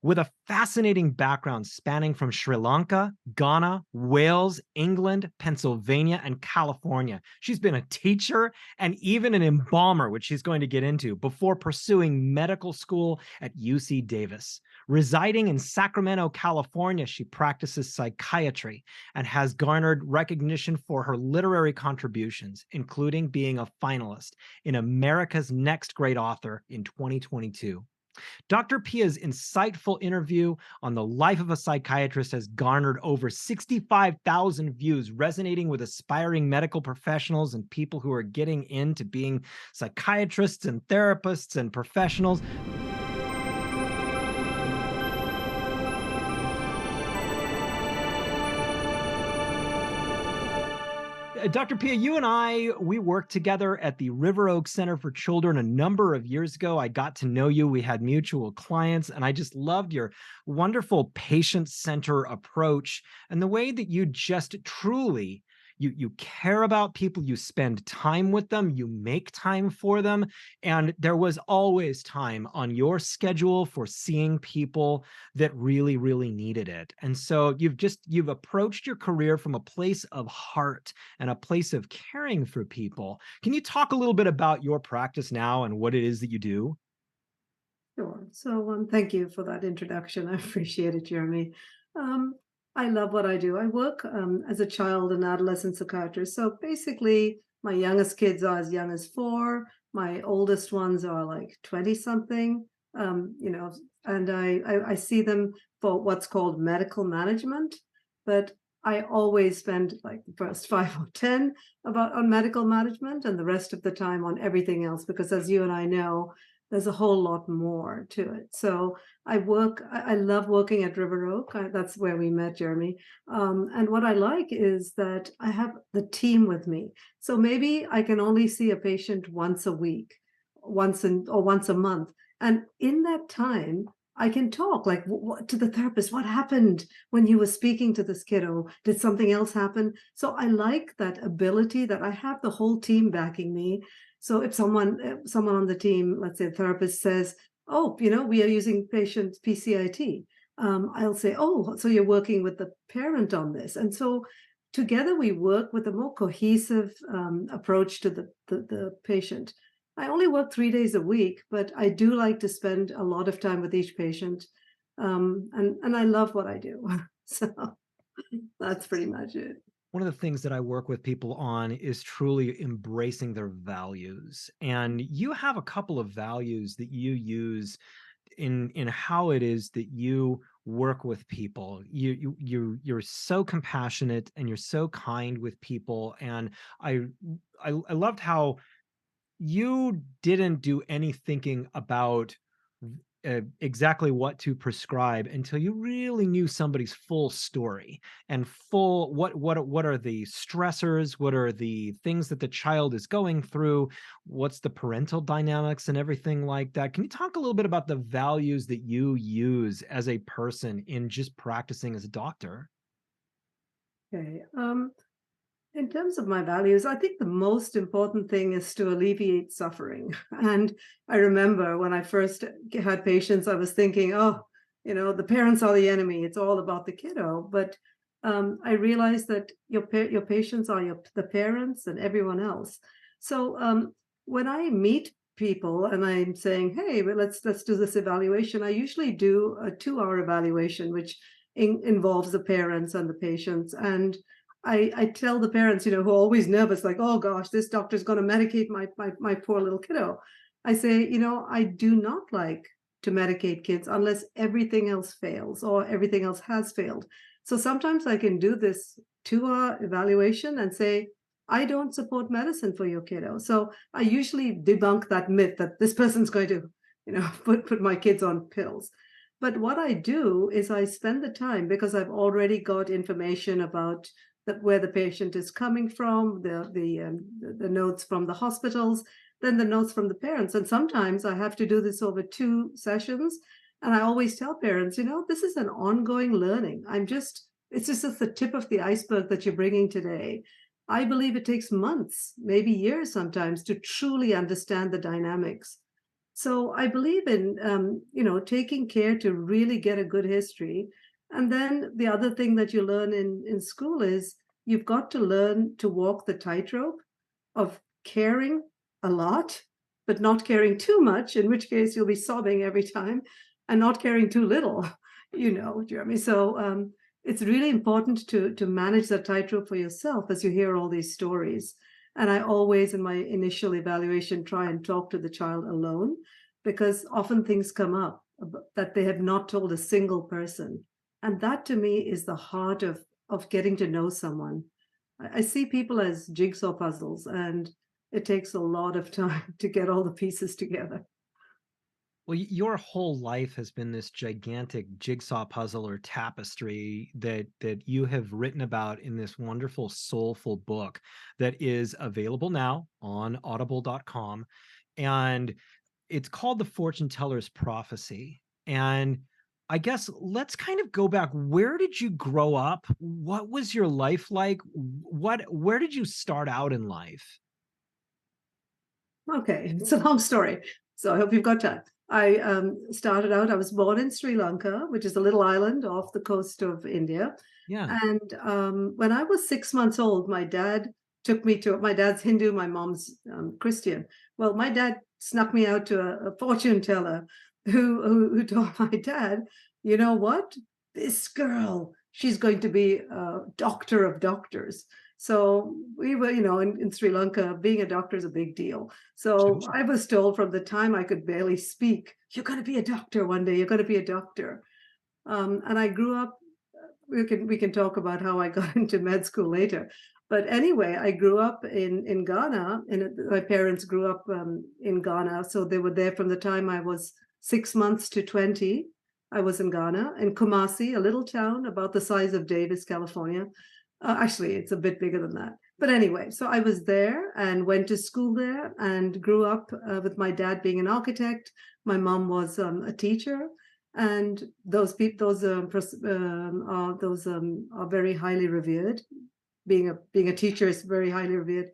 With a fascinating background spanning from Sri Lanka, Ghana, Wales, England, Pennsylvania, and California. She's been a teacher and even an embalmer, which she's going to get into, before pursuing medical school at UC Davis. Residing in Sacramento, California, she practices psychiatry and has garnered recognition for her literary contributions, including being a finalist in America's Next Great Author in 2022. Dr. Pia's insightful interview on the life of a psychiatrist has garnered over 65,000 views, resonating with aspiring medical professionals and people who are getting into being psychiatrists and therapists and professionals. Dr. Pia, you and we worked together at the River Oak Center for Children a number of years ago. I got to know you. We had mutual clients, and I just loved your wonderful patient-centered approach and the way that you just truly you care about people, you spend time with them, you make time for them, and there was always time on your schedule for seeing people that really, really needed it. And so you've approached your career from a place of heart and a place of caring for people. Can you talk a little bit about your practice now and what it is that you do? Sure. So, thank you for that introduction. I appreciate it, Jeremy. Um, I love what I do. I work as a child and adolescent psychiatrist. So basically, my youngest kids are as young as 4. My oldest ones are like 20 something. You know, and I see them for what's called medical management, but I always spend like the first 5 or 10 about on medical management and the rest of the time on everything else, because as you and I know, there's a whole lot more to it. So I love working at River Oak. That's where we met, Jeremy. And what I like is that I have the team with me. So maybe I can only see a patient once a week, or once a month. And in that time, I can talk like to the therapist. What happened when you were speaking to this kiddo? Did something else happen? So I like that ability that I have the whole team backing me. So if someone on the team, let's say a therapist says, "Oh, we are using patient PCIT," I'll say, "Oh, so you're working with the parent on this," and so together we work with a more cohesive approach to the patient. I only work 3 days a week, but I do like to spend a lot of time with each patient, and I love what I do. So that's pretty much it. One of the things that I work with people on is truly embracing their values. And you have a couple of values that you use in how it is that you work with people. You're so compassionate and you're so kind with people. And I loved how you didn't do any thinking about exactly what to prescribe until you really knew somebody's full story and full what are the stressors, what are the things that the child is going through, what's the parental dynamics and everything like that. Can you talk a little bit about the values that you use as a person in just practicing as a doctor? Okay. In terms of my values, I think the most important thing is to alleviate suffering. And I remember when I first had patients, I was thinking, oh, the parents are the enemy. It's all about the kiddo. But I realized that your patients are the parents and everyone else. So when I meet people and I'm saying, hey, well, let's do this evaluation, I usually do a 2-hour evaluation, which involves the parents and the patients. And I tell the parents, who are always nervous, like, oh gosh, this doctor's going to medicate my poor little kiddo. I say, I do not like to medicate kids unless everything else fails or everything else has failed. So sometimes I can do this 2-hour evaluation and say, I don't support medicine for your kiddo. So I usually debunk that myth that this person's going to, put my kids on pills. But what I do is I spend the time, because I've already got information about where the patient is coming from, the notes from the hospitals, then the notes from the parents. And sometimes I have to do this over 2 sessions. And I always tell parents, this is an ongoing learning. It's just the tip of the iceberg that you're bringing today. I believe it takes months, maybe years sometimes, to truly understand the dynamics. So I believe in, taking care to really get a good history. And then the other thing that you learn in school is you've got to learn to walk the tightrope of caring a lot, but not caring too much, in which case you'll be sobbing every time, and not caring too little, Jeremy. So it's really important to manage that tightrope for yourself as you hear all these stories. And I always, in my initial evaluation, try and talk to the child alone, because often things come up that they have not told a single person. And that to me is the heart of getting to know someone. I see people as jigsaw puzzles, and it takes a lot of time to get all the pieces together. Well, your whole life has been this gigantic jigsaw puzzle or tapestry that you have written about in this wonderful, soulful book that is available now on audible.com. And it's called The Fortune Teller's Prophecy. And I guess let's kind of go back. Where did you grow up? What was your life like? Where did you start out in life? Okay, it's a long story, so I hope you've got time. I started out, I was born in Sri Lanka, which is a little island off the coast of India. Yeah. And when I was 6 months old, my dad took me to, my dad's Hindu, my mom's Christian. Well, my dad snuck me out to a fortune teller who told my dad, you know what? This girl, she's going to be a doctor of doctors. So we were, in Sri Lanka, being a doctor is a big deal. So Sure. I was told from the time I could barely speak, you're going to be a doctor one day, you're going to be a doctor. And I grew up, we can talk about how I got into med school later. But anyway, I grew up in Ghana, and my parents grew up in Ghana. So they were there from the time I was 6 months to 20. I was in Ghana, in Kumasi, a little town about the size of Davis, California. Actually, it's a bit bigger than that. But anyway, so I was there and went to school there and grew up with my dad being an architect. My mom was a teacher, and those people, are very highly revered. Being a teacher is very highly revered.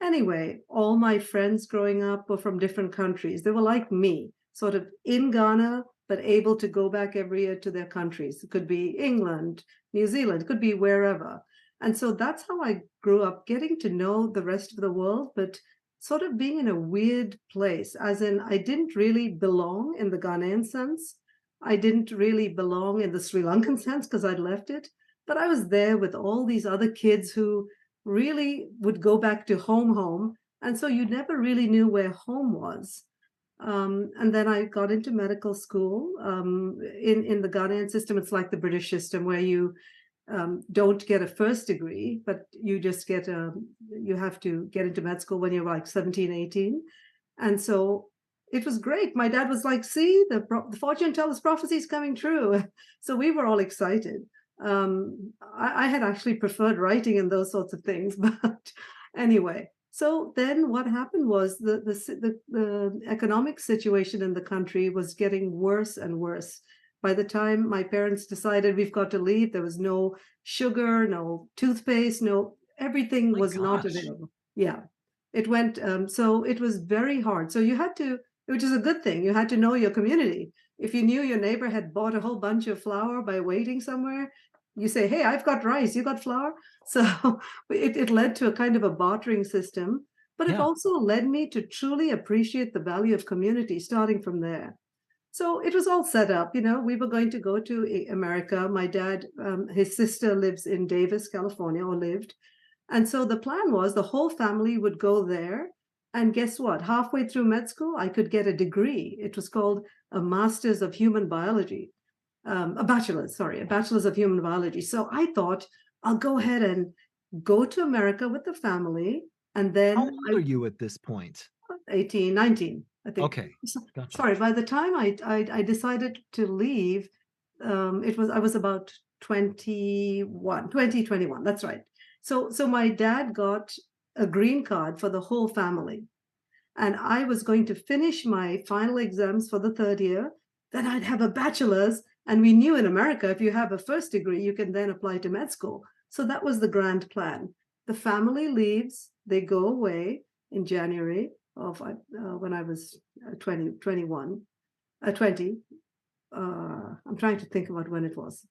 Anyway, all my friends growing up were from different countries. They were like me, sort of in Ghana, but able to go back every year to their countries. It could be England, New Zealand, it could be wherever. And so that's how I grew up, getting to know the rest of the world, but sort of being in a weird place, as in I didn't really belong in the Ghanaian sense. I didn't really belong in the Sri Lankan sense because I'd left it. But I was there with all these other kids who really would go back to home. And so you never really knew where home was. And then I got into medical school. In the Ghanaian system, it's like the British system where you don't get a first degree, but you just get you have to get into med school when you're like 17, 18. And so it was great. My dad was like, see, the fortune teller's prophecy is coming true. So we were all excited. I had actually preferred writing and those sorts of things, but anyway. So then what happened was the economic situation in the country was getting worse and worse. By the time my parents decided we've got to leave, there was no sugar, no toothpaste, everything My was not gosh. available. Yeah, it went, so it was very hard. So you had to, which is a good thing, you had to know your community. If you knew your neighbor had bought a whole bunch of flour by waiting somewhere, you say, hey, I've got rice, you got flour? So it led to a kind of a bartering system, but it Yeah. also led me to truly appreciate the value of community starting from there. So it was all set up. We were going to go to America. My dad, his sister lives in Davis, California, or lived. And so the plan was the whole family would go there. And guess what? Halfway through med school, I could get a degree. It was called a Master's of Human Biology, a bachelor's of Human Biology. So I thought I'll go ahead and go to America with the family. And How then old are you at this point? 18, 19, I think. Okay. Gotcha. Sorry, by the time I decided to leave, I was about 21, 2021. That's right. So my dad got a green card for the whole family. And I was going to finish my final exams for the third year. Then I'd have a bachelor's. And we knew in America, if you have a first degree, you can then apply to med school. So that was the grand plan. The family leaves, they go away in January. when I was 20, 21, 20. I'm trying to think about when it was.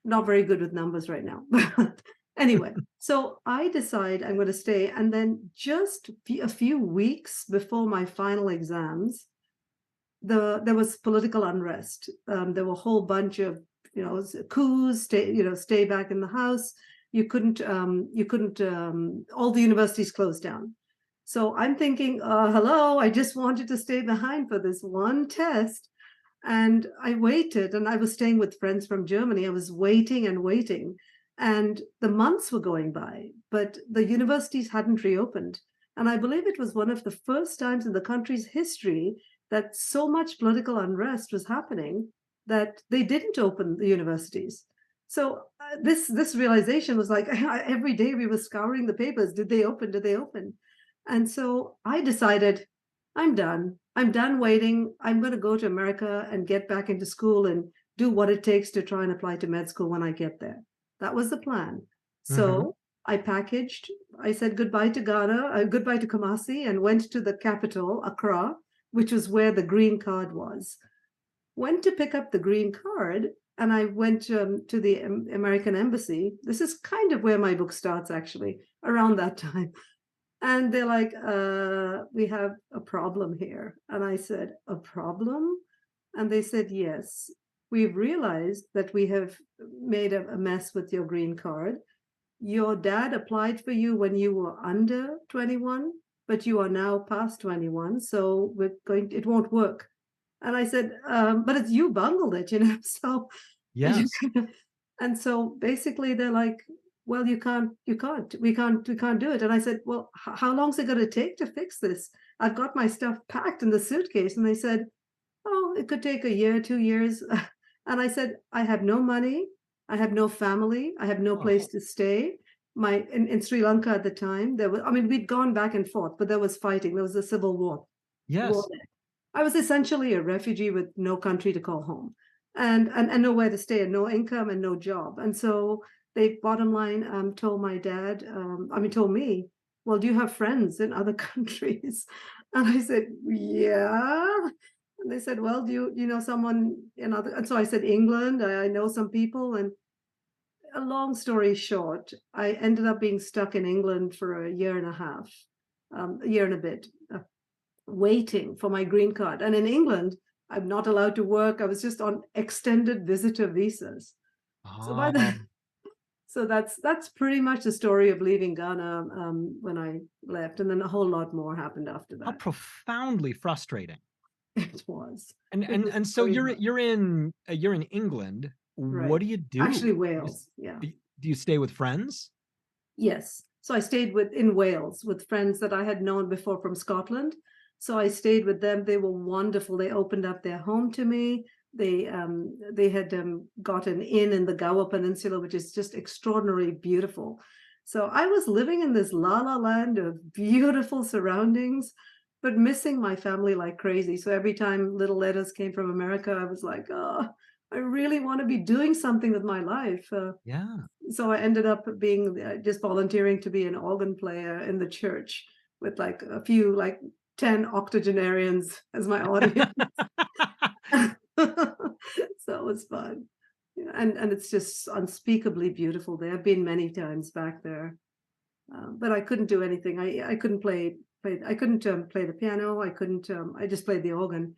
Not very good with numbers right now. But anyway, so I decide I'm going to stay. And then just a few weeks before my final exams, there was political unrest. There were a whole bunch of coups, stay back in the house. You couldn't all the universities closed down. So I'm thinking, hello, I just wanted to stay behind for this one test. And I waited, and I was staying with friends from Germany. I was waiting and waiting, and the months were going by, but the universities hadn't reopened. And I believe it was one of the first times in the country's history that so much political unrest was happening that they didn't open the universities. So this realization was like every day we were scouring the papers. Did they open? Did they open? And so I decided, I'm done. I'm done waiting. I'm going to go to America and get back into school and do what it takes to try and apply to med school when I get there. That was the plan. Mm-hmm. So I packaged. I said goodbye to Ghana, goodbye to Kumasi, and went to the capital, Accra, which was where the green card was. Went to pick up the green card, and I went to the American embassy. This is kind of where my book starts, actually, around that time. And they're like, we have a problem here. And I said, a problem? And they said, yes, we've realized that we have made a mess with your green card. Your dad applied for you when you were under 21, but you are now past 21. So it won't work. And I said, but it's you bungled it, So Yes. and so basically they're like, well, we can't do it. And I said, well, how long is it going to take to fix this? I've got my stuff packed in the suitcase. And they said, oh, it could take a year, 2 years. And I said, I have no money. I have no family. I have no Oh, place to stay. In Sri Lanka at the time, we'd gone back and forth, but there was fighting. There was a civil war. yes. I was essentially a refugee with no country to call home, and nowhere to stay, and no income and no job. And so they, bottom line, told my dad, told me, well, do you have friends in other countries? And I said, yeah. And they said, well, do you know someone in other? And so I said, England. I know some people. And a long story short, I ended up being stuck in England for a year and a half, a year and a bit, waiting for my green card. And in England, I'm not allowed to work. I was just on extended visitor visas. So by Oh, the so that's pretty much the story of leaving Ghana when I left, and then a whole lot more happened after how that. profoundly frustrating. It was. And It and was and so very you're hard. you're in England. Right. What do you do? Actually, You Wales. Yeah. do you stay with friends? Yes. So I stayed in Wales with friends that I had known before from Scotland. So I stayed with them. They were wonderful. They opened up their home to me. They had got an inn in the Gower Peninsula, which is just extraordinarily beautiful. So I was living in this la la land of beautiful surroundings, but missing my family like crazy. So every time little letters came from America, I was like, oh, I really want to be doing something with my life. Yeah. So I ended up being just volunteering to be an organ player in the church with like a few, like 10 octogenarians as my audience. So it was fun. Yeah, and it's just unspeakably beautiful there. I've been many times back there, but I couldn't do anything. I couldn't I couldn't play the piano. I couldn't. I just played the organ,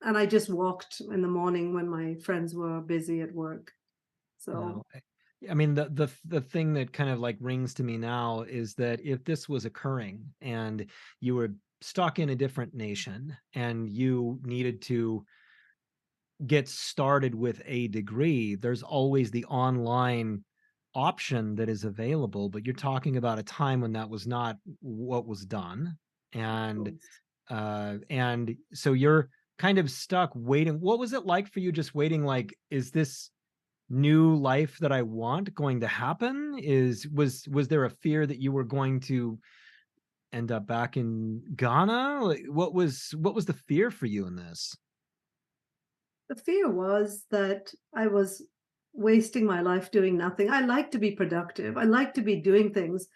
and I just walked in the morning when my friends were busy at work. So No. I mean, the thing that kind of like rings to me now is that if this was occurring and you were stuck in a different nation and you needed to get started with a degree, there's always the online option that is available, but you're talking about a time when that was not what was done. And so you're kind of stuck waiting. What was it like for you, just waiting, like, is this new life that I want going to happen? Was there a fear that you were going to end up back in Ghana? Like, what was the fear for you in this? the fear was that I was wasting my life doing nothing. I like to be productive. I like to be doing things.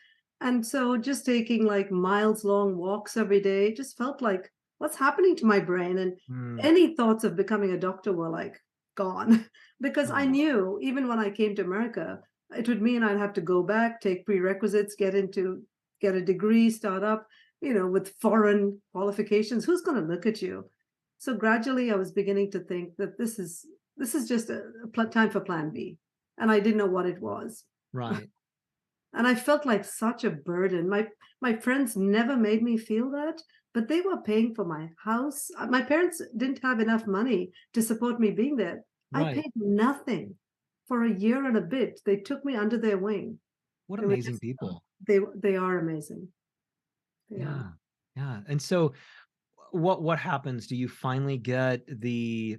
And so just taking like miles long walks every day just felt like, what's happening to my brain? And Mm. any thoughts of becoming a doctor were like gone because I Oh, knew even when I came to America, it would mean I'd have to go back, take prerequisites, get a degree, start up, with foreign qualifications. Who's going to look at you? So gradually I was beginning to think that this is just a time for plan B. And I didn't know what it was. right, And I felt like such a burden. My friends never made me feel that, but they were paying for my house. My parents didn't have enough money to support me being there. I right. paid nothing for a year and a bit. They took me under their wing. What They were amazing just people. they are amazing. They are. Yeah, yeah. And so, what happens? Do you finally get the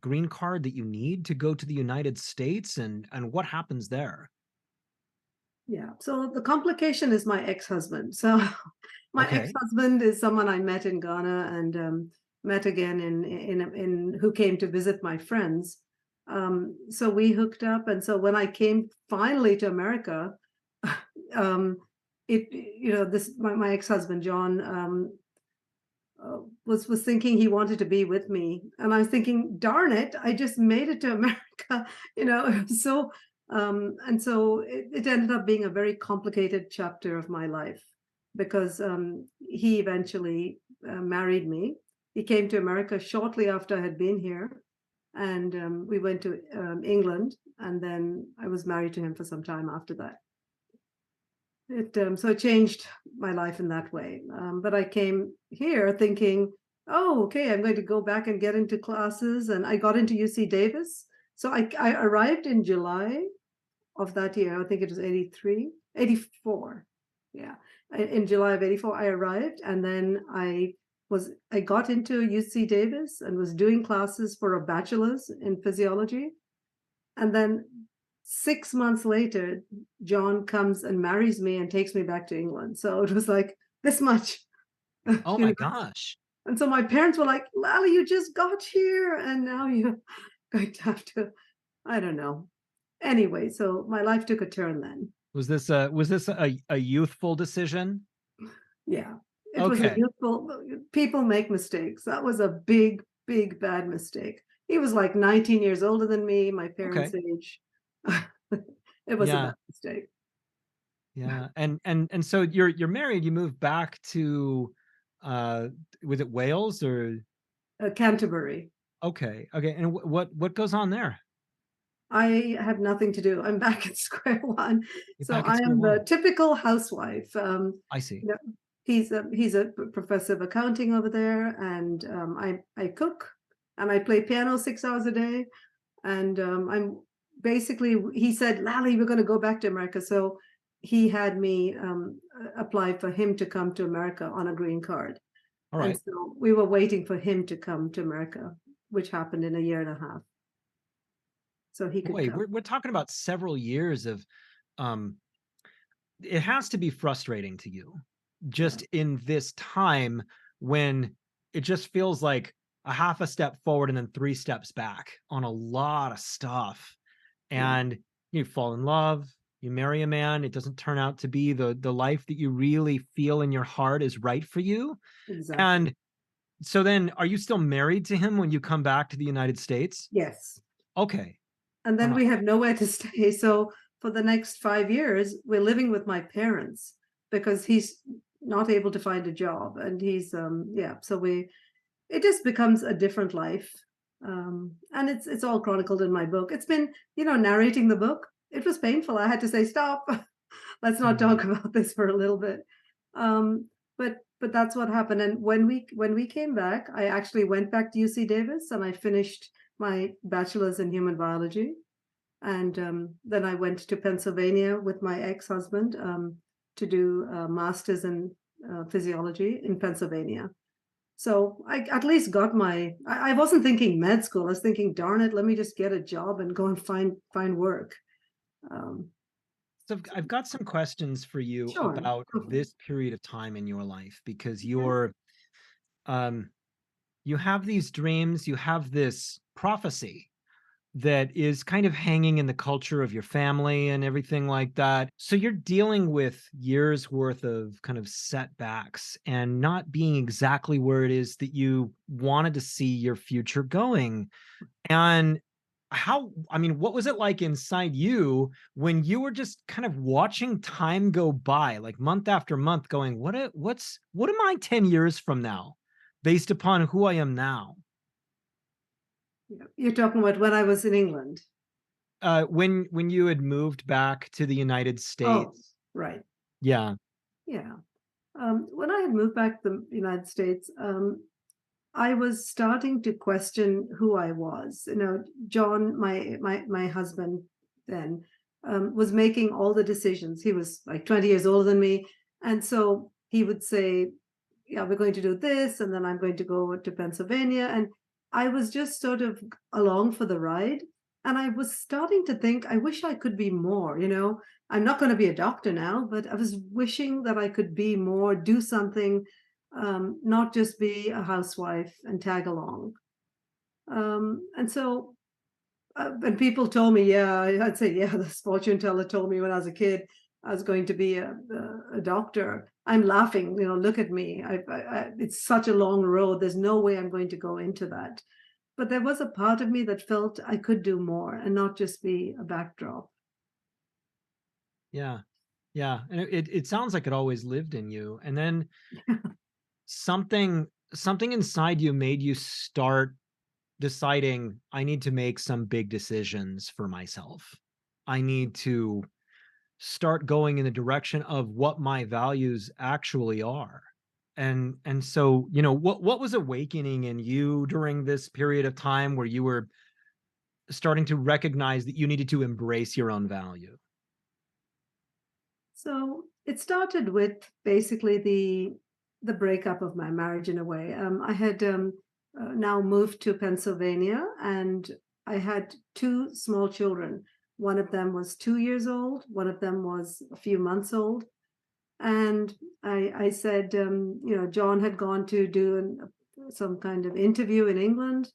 green card that you need to go to the United States, and what happens there? Yeah. So the complication is my ex-husband. So my Okay, ex-husband is someone I met in Ghana and met again in who came to visit my friends. So we hooked up, and so when I came finally to America, um, it this my ex-husband John was thinking he wanted to be with me, and I was thinking, darn it, I just made it to America. It was so and so it ended up being a very complicated chapter of my life because he eventually married me. He came to America shortly after I had been here, and we went to England, and then I was married to him for some time after that. So it changed my life in that way. But I came here thinking, oh, okay, I'm going to go back and get into classes, and I got into UC Davis. So I arrived in July of that year. I think it was 83, 84. Yeah. In July of 84, I arrived, and then I got into UC Davis and was doing classes for a bachelor's in physiology. And then 6 months later, John comes and marries me and takes me back to England. So it was like this much, oh you my know. gosh. And so my parents were like, Lally, you just got here and now you're going to have to, I don't know. Anyway, so my life took a turn then. Was this a youthful decision? Yeah. It was a Okay, youthful, people make mistakes. That was a big, big, bad mistake. He was like 19 years older than me, my parents' okay. age. It was a Yeah, bad mistake. yeah. And so you're married, you moved back to uh was it Wales or Canterbury. okay, okay. And what goes on there? I have nothing to do. I'm back at square one. You're So back I at square am one. the typical housewife. I see. You know, he's a professor of accounting over there, and I cook and I play piano 6 hours a day. And I'm basically he said, Lally, we're going to go back to America. So he had me apply for him to come to America on a green card. All And right. so we were waiting for him to come to America, which happened in a year and a half. So he could Boy, come. we're talking about several years of um it has to be frustrating to you Yeah. just in this time when it just feels like a half a step forward and then three steps back on a lot of stuff. Yeah. And you fall in love, you marry a man, it doesn't turn out to be the life that you really feel in your heart is right for you. Exactly. And so then are you still married to him when you come back to the United States? Yes. Okay. And All then right. we have nowhere to stay. So for the next 5 years, we're living with my parents because he's not able to find a job. And he's yeah, so it just becomes a different life. And it's all chronicled in my book. It's been, narrating the book. It was painful. I had to say, stop. Let's not Mm. talk about this for a little bit. But that's what happened. And when we came back, I actually went back to UC Davis and I finished my bachelor's in human biology. And then I went to Pennsylvania with my ex-husband to do a master's in physiology in Pennsylvania. So I at least got I wasn't thinking med school. I was thinking, darn it, let me just get a job and go and find work. Um, So I've got some questions for you sure. about Okay. this period of time in your life because Okay. um you have these dreams, you have this prophecy that is kind of hanging in the culture of your family and everything like that. So you're dealing with years worth of kind of setbacks and not being exactly where it is that you wanted to see your future going. And I mean, what was it like inside you when you were just kind of watching time go by, like month after month, going, what am I 10 years from now based upon who I am now? Yeah. You're talking about when I was in England. When you had moved back to the United Oh, States. right. Yeah. Yeah. When I had moved back to the United States, I was starting to question who I was. You know, John, my husband then, was making all the decisions. He was like 20 years older than me, and so he would say, "Yeah, we're going to do this, and then I'm going to go to Pennsylvania." And I was just sort of along for the ride. And I was starting to think, I wish I could be more. I'm not going to be a doctor now, but I was wishing that I could be more, do something, not just be a housewife and tag along. And so, when people told me, yeah, I'd say, yeah, this fortune teller told me when I was a kid I was going to be a doctor. I'm laughing, look at me. It's such a long road. There's no way I'm going to go into that. But there was a part of me that felt I could do more and not just be a backdrop. Yeah. Yeah. And it sounds like it always lived in you. And then something something inside you made you start deciding, I need to make some big decisions for myself. I need to start going in the direction of what my values actually are. And so, what was awakening in you during this period of time where you were starting to recognize that you needed to embrace your own value? So it started with basically the breakup of my marriage in a way. I had now moved to Pennsylvania, and I had two small children. One of them was 2 years old. One of them was a few months old. And I said, John had gone to do some kind of interview in England.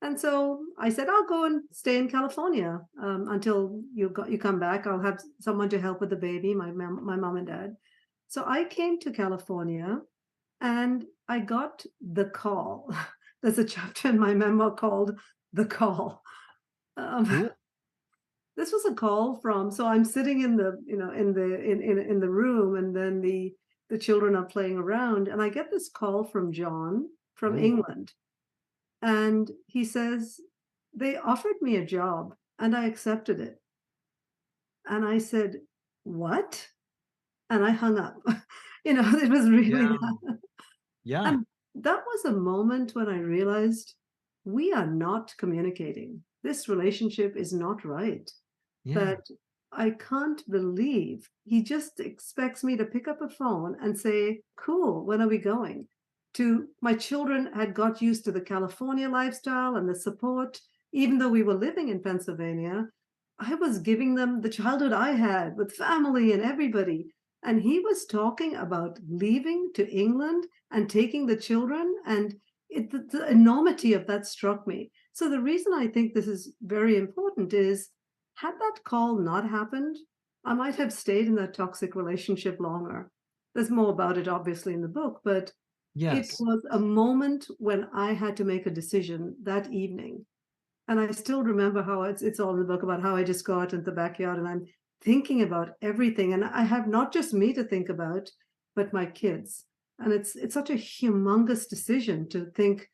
And so I said, I'll go and stay in California until you come back. I'll have someone to help with the baby, my mom and dad. So I came to California, and I got the call. There's a chapter in my memoir called "The Call." Um, Cool. this was a call from. So I'm sitting in the in the room, and then the children are playing around, and I get this call from John from Oh, England, and he says they offered me a job and I accepted it. And I said, "What?" And I hung up. It was really yeah. that. Yeah. And that was a moment when I realized we are not communicating. This relationship is not right. Yeah. That I can't believe he just expects me to pick up a phone and say, "Cool, when are we going?" To my children had got used to the California lifestyle and the support. Even though we were living in Pennsylvania, I was giving them the childhood I had with family and everybody. And he was talking about leaving to England and taking the children. And the enormity of that struck me. So the reason I think this is very important is, had that call not happened, I might have stayed in that toxic relationship longer. There's more about it, obviously, in the book, but it Yes. was a moment when I had to make a decision that evening. And I still remember how it's all in the book about how I just go out into the backyard and I'm thinking about everything. And I have not just me to think about, but my kids. And it's such a humongous decision to think,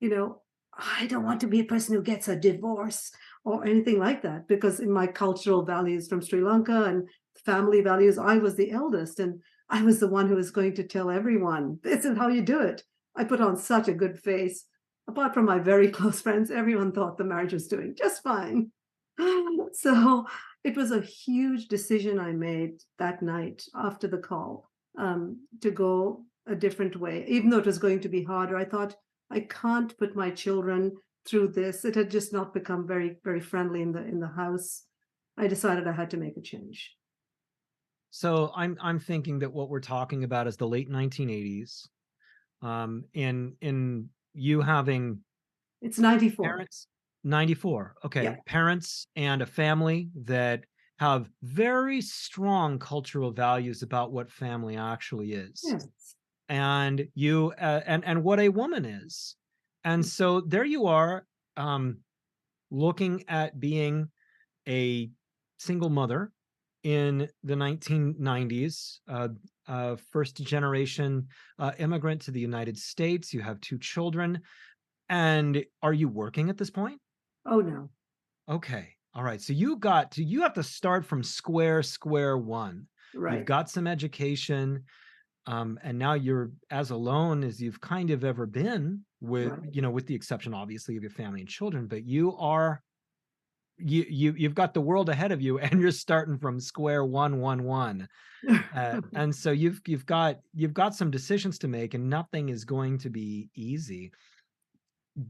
you know, I don't want to be a person who gets a divorce or anything like that, because in my cultural values from Sri Lanka and family values, I was the eldest and I was the one who was going to tell everyone, this is how you do it. I put on such a good face. Apart from my very close friends, everyone thought the marriage was doing just fine. So it was a huge decision I made that night after the call, to go a different way, even though it was going to be harder. I thought, I can't put my children through this. It had just not become very, very friendly in the house. I decided I had to make a change. So I'm thinking that what we're talking about is the late 1980s. In you having It's 94. parents. 94. Okay. Yeah. Parents and a family that have very strong cultural values about what family actually is. Yes. And you and what a woman is. And so there you are, um, looking at being a single mother in the 1990s, first generation immigrant to the United States. You have two children. And are you working at this point? Oh no. Okay. All right. So you have to start from square one. You've Right. got some education, and now you're as alone as you've kind of ever been with, Right. with the exception obviously of your family and children, but you've got the world ahead of you and you're starting from square one. And so you've got some decisions to make and nothing is going to be easy.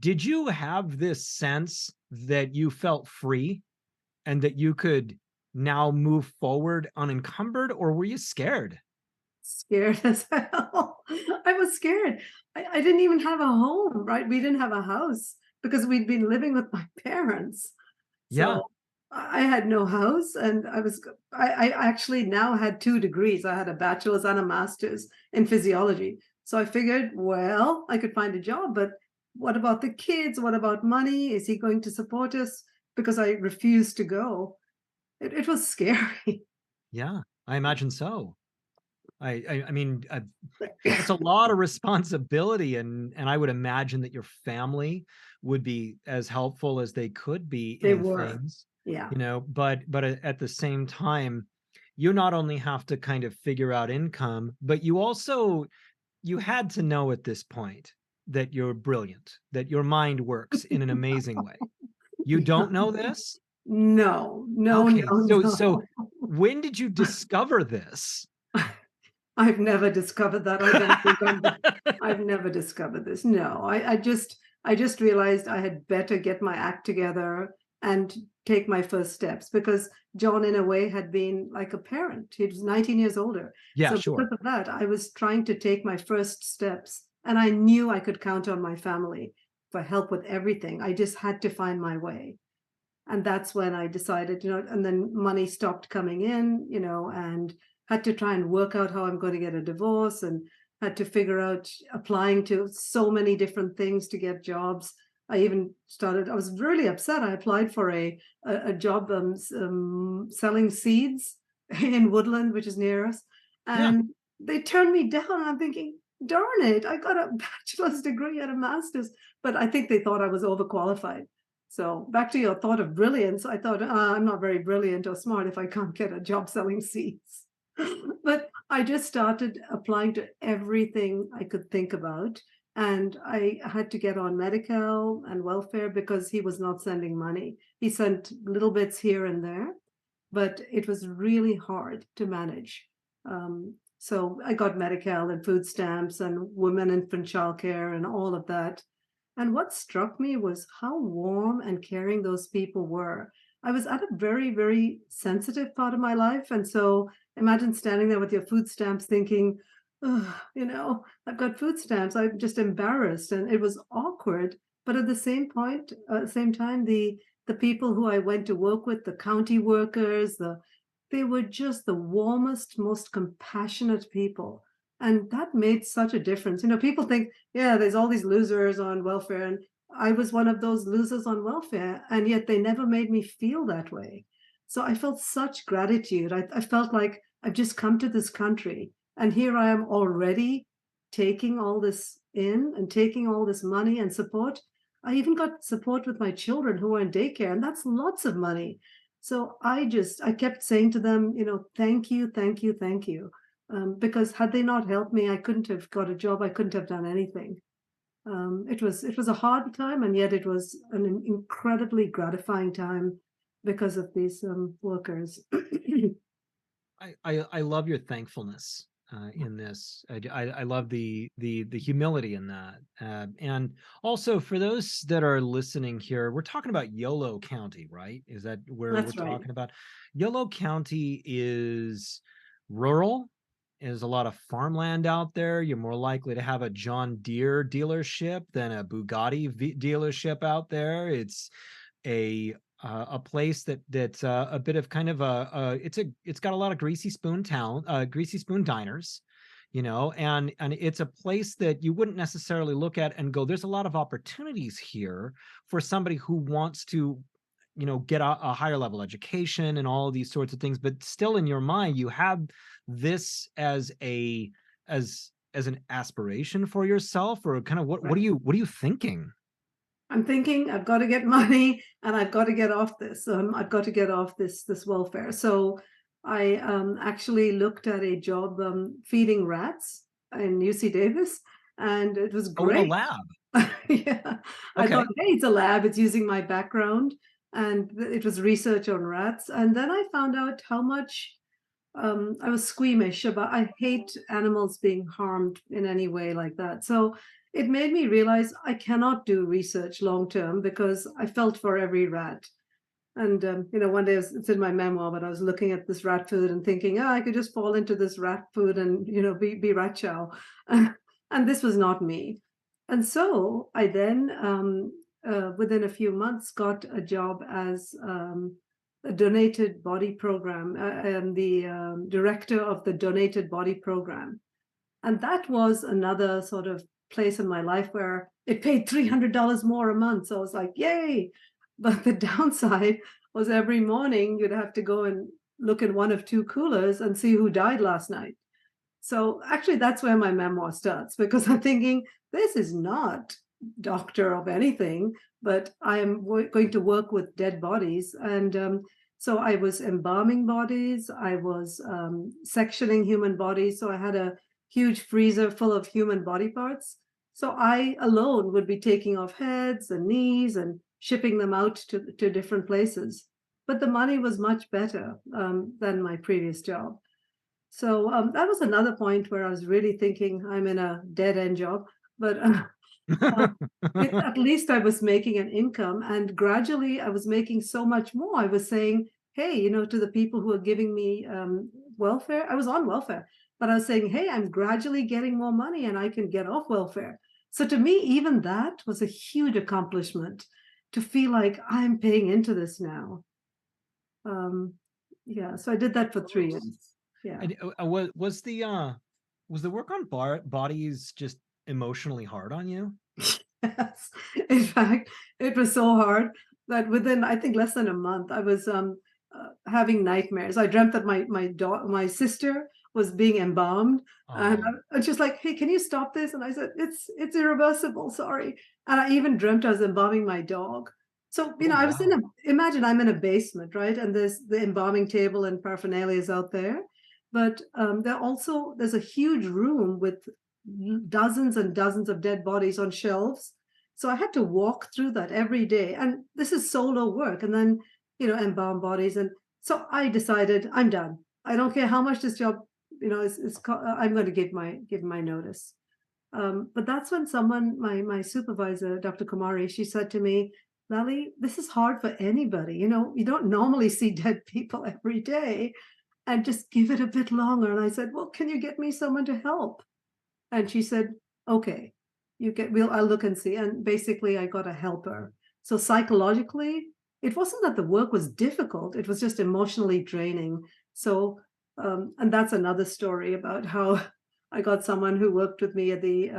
Did you have this sense that you felt free and that you could now move forward unencumbered, or were you scared? Scared as hell. I was scared. I didn't even have a home, right? We didn't have a house because we'd been living with my parents. Yeah. So I had no house, and I actually now had 2 degrees. I had a bachelor's and a master's in physiology. So I figured, well, I could find a job, but what about the kids? What about money? Is he going to support us? Because I refused to go. It was scary. Yeah, I imagine so. I mean, that's a lot of responsibility, and I would imagine that your family would be as helpful as they could be They in were. things, Yeah, but at the same time, you not only have to kind of figure out income, but you had to know at this point that you're brilliant, that your mind works in an amazing way. You yeah. don't know this? No, no, Okay, no, so no. when did you discover this? I've never discovered that. I don't think I've never discovered this. No, I just realized I had better get my act together and take my first steps because John, in a way, had been like a parent. He was 19 years older. Yeah, So because sure. of that, I was trying to take my first steps, and I knew I could count on my family for help with everything. I just had to find my way. And that's when I decided, and then money stopped coming in, and had to try and work out how I'm going to get a divorce and had to figure out applying to so many different things to get jobs. I was really upset. I applied for a job selling seeds in Woodland, which is near us. Yeah. And they turned me down. I'm thinking, darn it, I got a bachelor's degree and a master's, but I think they thought I was overqualified. So back to your thought of brilliance, I thought I'm not very brilliant or smart if I can't get a job selling seeds. But I just started applying to everything I could think about. And I had to get on medical and welfare because he was not sending money. He sent little bits here and there, but it was really hard to manage. So I got medical and food stamps and women infant childcare and all of that. And what struck me was how warm and caring those people were. I was at a very, very sensitive part of my life. And so imagine standing there with your food stamps thinking, oh, I've got food stamps. I'm just embarrassed. And it was awkward. But at the same time, the people who I went to work with, the county workers, they were just the warmest, most compassionate people. And that made such a difference. People think, yeah, there's all these losers on welfare. And I was one of those losers on welfare. And yet they never made me feel that way. So I felt such gratitude. I felt like I've just come to this country. And here I am already taking all this in and taking all this money and support. I even got support with my children who are in daycare, and that's lots of money. So I kept saying to them, thank you, thank you, thank you. Because had they not helped me, I couldn't have got a job. I couldn't have done anything. It was a hard time, and yet it was an incredibly gratifying time because of these workers. I love your thankfulness in this. I love the humility in that. And also for those that are listening here, we're talking about Yolo County, right? Is that where we're That's right. talking about? Yolo County is rural. There's a lot of farmland out there. You're more likely to have a John Deere dealership than a Bugatti dealership out there. It's a place that's a bit of kind of it's got a lot of greasy spoon diners, and it's a place that you wouldn't necessarily look at and go, there's a lot of opportunities here for somebody who wants to get a higher level education and all of these sorts of things, but still in your mind you have this as an aspiration for yourself, or kind of what are you thinking? I'm thinking I've got to get money and I've got to get off this. I've got to get off this welfare. So I actually looked at a job feeding rats in UC Davis, and it was Oh, in a great. lab. Yeah, I thought, Okay. hey, it's a lab. It's using my background, and it was research on rats. And then I found out how much I was squeamish about. I hate animals being harmed in any way like that. So it made me realize I cannot do research long term because I felt for every rat. And one day it's in my memoir, but I was looking at this rat food and thinking, I could just fall into this rat food and be rat chow, and this was not me. And so I then, within a few months, got a job as a donated body program and the director of the donated body program. And that was another sort of place in my life where it paid $300 more a month. So I was like, yay. But the downside was every morning you'd have to go and look in one of two coolers and see who died last night. So actually, that's where my memoir starts, because I'm thinking, this is not doctor of anything, but I am going to work with dead bodies. And so I was embalming bodies, I was sectioning human bodies. So I had a huge freezer full of human body parts. So I alone would be taking off heads and knees and shipping them out to different places. But the money was much better than my previous job. So that was another point where I was really thinking I'm in a dead end job, but at least I was making an income, and gradually I was making so much more. I was saying, hey, to the people who are giving me welfare, I was on welfare, but I was saying, hey, I'm gradually getting more money and I can get off welfare. So to me, even that was a huge accomplishment, to feel like I'm paying into this now. Um, yeah, so I did that for 3 years. Yeah. And was the work on bodies just emotionally hard on you? Yes. In fact, it was so hard that within, I think, less than a month, I was having nightmares. I dreamt that my sister was being embalmed, and Oh, I was just like, "Hey, can you stop this?" And I said, "It's irreversible. Sorry." And I even dreamt I was embalming my dog. So oh I was wow. imagine I'm in a basement, right? And there's the embalming table and paraphernalia is out there, but there's a huge room with dozens and dozens of dead bodies on shelves. So I had to walk through that every day. And this is solo work. And then, embalm bodies. And so I decided I'm done. I don't care how much this job, I'm going to give my notice. But that's when my supervisor, Dr. Kumari, she said to me, Lally, this is hard for anybody. You don't normally see dead people every day, and just give it a bit longer. And I said, well, can you get me someone to help? And she said, okay, I'll look and see. And basically I got a helper. So psychologically, it wasn't that the work was difficult, it was just emotionally draining. So, and that's another story about how I got someone who worked with me at the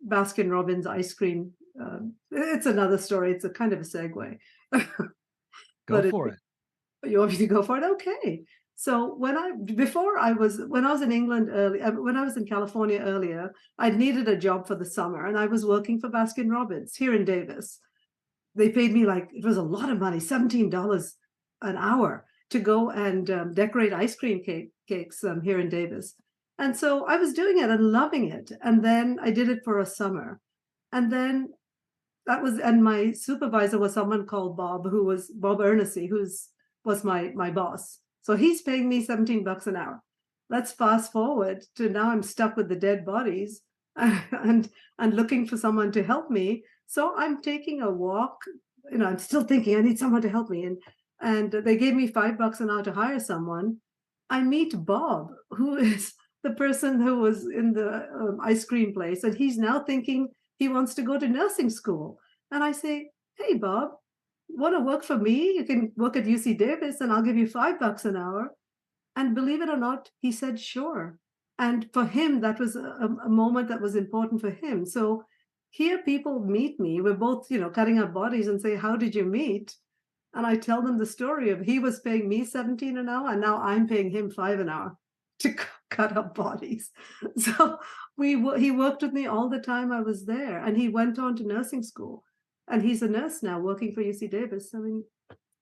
Baskin Robbins ice cream. It's another story. It's a kind of a segue. Go But for it. you want me to go for it? Okay. So when I was in England when I was in California earlier, I needed a job for the summer, and I was working for Baskin Robbins here in Davis. They paid me, like, it was a lot of money, $17 an hour, to go and decorate ice cream cakes here in Davis. And so I was doing it and loving it. And then I did it for a summer. And then and my supervisor was someone called Bob, who was Bob Ernest, was my boss. So he's paying me $17 an hour. Let's fast forward to now I'm stuck with the dead bodies and looking for someone to help me. So I'm taking a walk. I'm still thinking I need someone to help me. And they gave me $5 an hour to hire someone. I meet Bob, who is the person who was in the ice cream place, and he's now thinking he wants to go to nursing school. And I say, hey, Bob, want to work for me? You can work at UC Davis and I'll give you $5 an hour. And believe it or not, he said, sure. And for him, that was a moment that was important for him. So here people meet me. We're both, cutting our bodies and say, how did you meet? And I tell them the story of he was paying me 17 an hour, and now I'm paying him 5 an hour to cut up bodies. So he worked with me all the time I was there, and he went on to nursing school. And he's a nurse now working for UC Davis. I mean,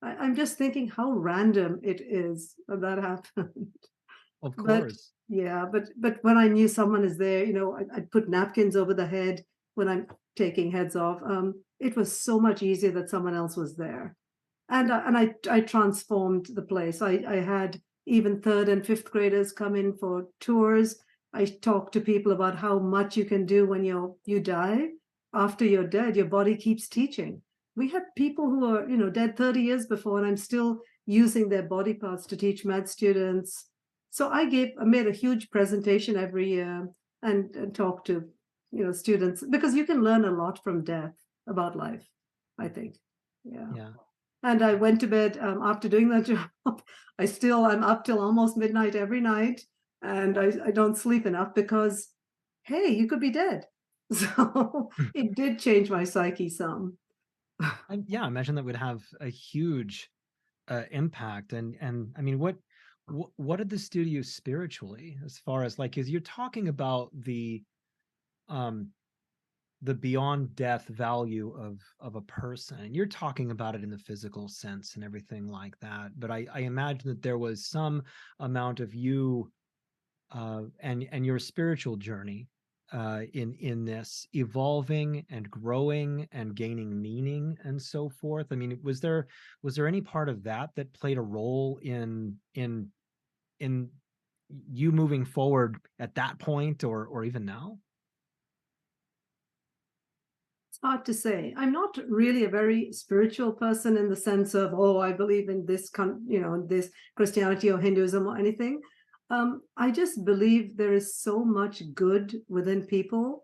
I'm just thinking how random it is that happened. Of But course. yeah, but when I knew someone is there, I'd put napkins over the head when I'm taking heads off. It was so much easier that someone else was there. And I transformed the place. I had even third and fifth graders come in for tours. I talked to people about how much you can do when you die. After you're dead, your body keeps teaching. We had people who are, dead 30 years before, and I'm still using their body parts to teach med students. So I made a huge presentation every year and talked to, students, because you can learn a lot from death about life, I think. Yeah. Yeah. And I went to bed after doing that job. I'm up till almost midnight every night, and I don't sleep enough because, hey, you could be dead. So it did change my psyche some. And yeah, I imagine that would have a huge impact. And I mean, what did this do to you spiritually, as far as like, because you're talking about um the beyond death value of a person, and you're talking about it in the physical sense and everything like that. But I imagine that there was some amount of you and your spiritual journey in this evolving and growing and gaining meaning and so forth. I mean, was there any part of that that played a role in you moving forward at that point, or even now? It's hard to say. I'm not really a very spiritual person in the sense of, oh, I believe in this, this Christianity or Hinduism or anything. I just believe there is so much good within people,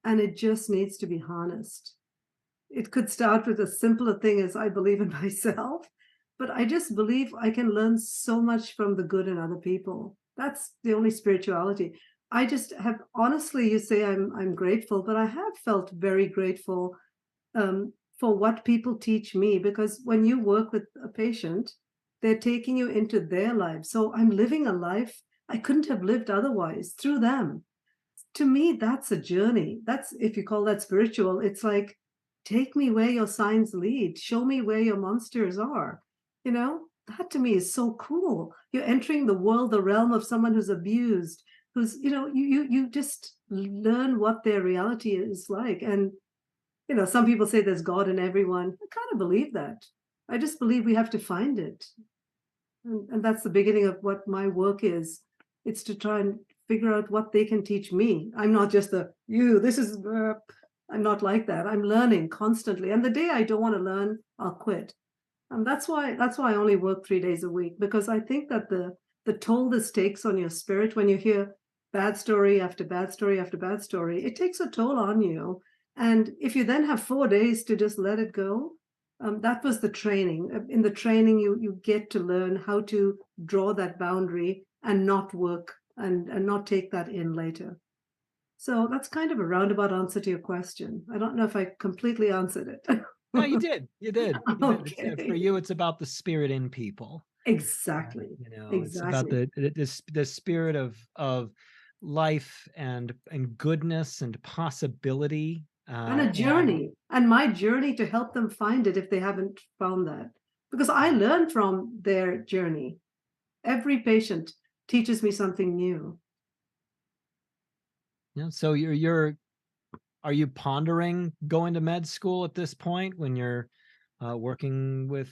and it just needs to be harnessed. It could start with a simpler thing as I believe in myself, but I just believe I can learn so much from the good in other people. That's the only spirituality. I just have, honestly, you say I'm grateful, but I have felt very grateful for what people teach me, because when you work with a patient, they're taking you into their lives. So I'm living a life I couldn't have lived otherwise through them. To me, that's a journey. That's, if you call that spiritual, it's like, take me where your signs lead. Show me where your monsters are. That to me is so cool. You're entering the world, the realm of someone who's abused, who's, you just learn what their reality is like. And, some people say there's God in everyone. I kind of believe that. I just believe we have to find it. And that's the beginning of what my work is. It's to try and figure out what they can teach me. I'm not just I'm not like that. I'm learning constantly. And the day I don't want to learn, I'll quit. And that's why I only work 3 days a week, because I think that the toll this takes on your spirit when you hear bad story after bad story after bad story, it takes a toll on you. And if you then have 4 days to just let it go, that was the training. In the training, you get to learn how to draw that boundary and not work and not take that in later. So that's kind of a roundabout answer to your question. I don't know if I completely answered it. No, you did. You did. You did. For Okay. you, it's about the spirit in people. Exactly. It's about Exactly. the spirit of life and goodness and possibility. And a And journey, and my journey to help them find it if they haven't found that. Because I learn from their journey. Every patient teaches me something new. so you're are you pondering going to med school at this point when you're working with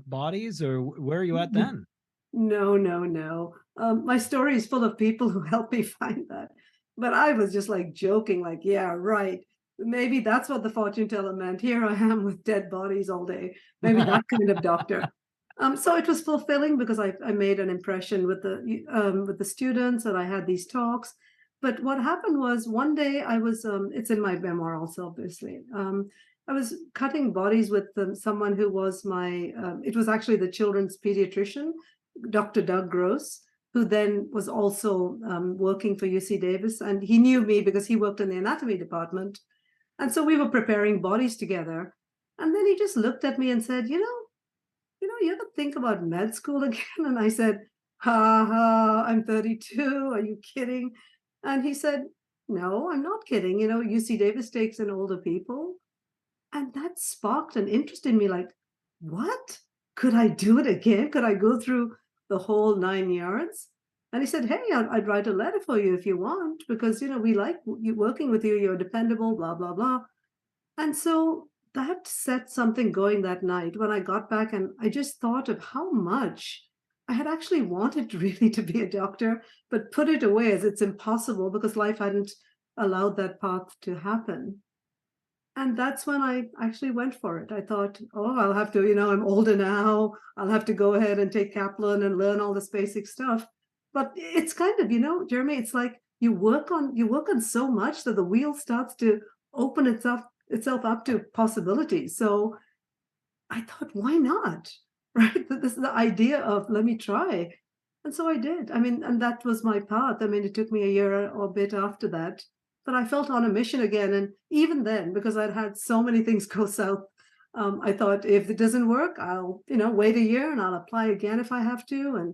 bodies, or where are you at then? No, no, no. My story is full of people who helped me find that. But I was just like joking, like, yeah, right. Maybe that's what the fortune teller meant. Here I am with dead bodies all day. Maybe that kind of doctor. So it was fulfilling because I made an impression with the students, and I had these talks. But what happened was one day I was it's in my memoir also, obviously. I was cutting bodies with someone who was it was actually the children's pediatrician, Dr. Doug Gross, who then was also working for UC Davis. And he knew me because he worked in the anatomy department. And so we were preparing bodies together. And then he just looked at me and said, you ever think about med school again? And I said, ha ha, I'm 32. Are you kidding? And he said, no, I'm not kidding. UC Davis takes in older people. And that sparked an interest in me, like, what? Could I do it again? Could I go through the whole 9 yards? And he said, hey, I'd write a letter for you if you want, because, we like you working with you. You're dependable, blah, blah, blah. And so that set something going that night when I got back, and I just thought of how much I had actually wanted really to be a doctor, but put it away as it's impossible because life hadn't allowed that path to happen. And that's when I actually went for it. I thought, oh, I'll have to, I'm older now. I'll have to go ahead and take Kaplan and learn all this basic stuff. But it's kind of, Jeremy, it's like you work on so much that the wheel starts to open itself up to possibilities. So I thought, why not? Right? This is the idea of let me try. And so I did. I mean, and that was my path. I mean, it took me a year or a bit after that, but I felt on a mission again. And even then, because I'd had so many things go south, I thought if it doesn't work, I'll, wait a year and I'll apply again if I have to. And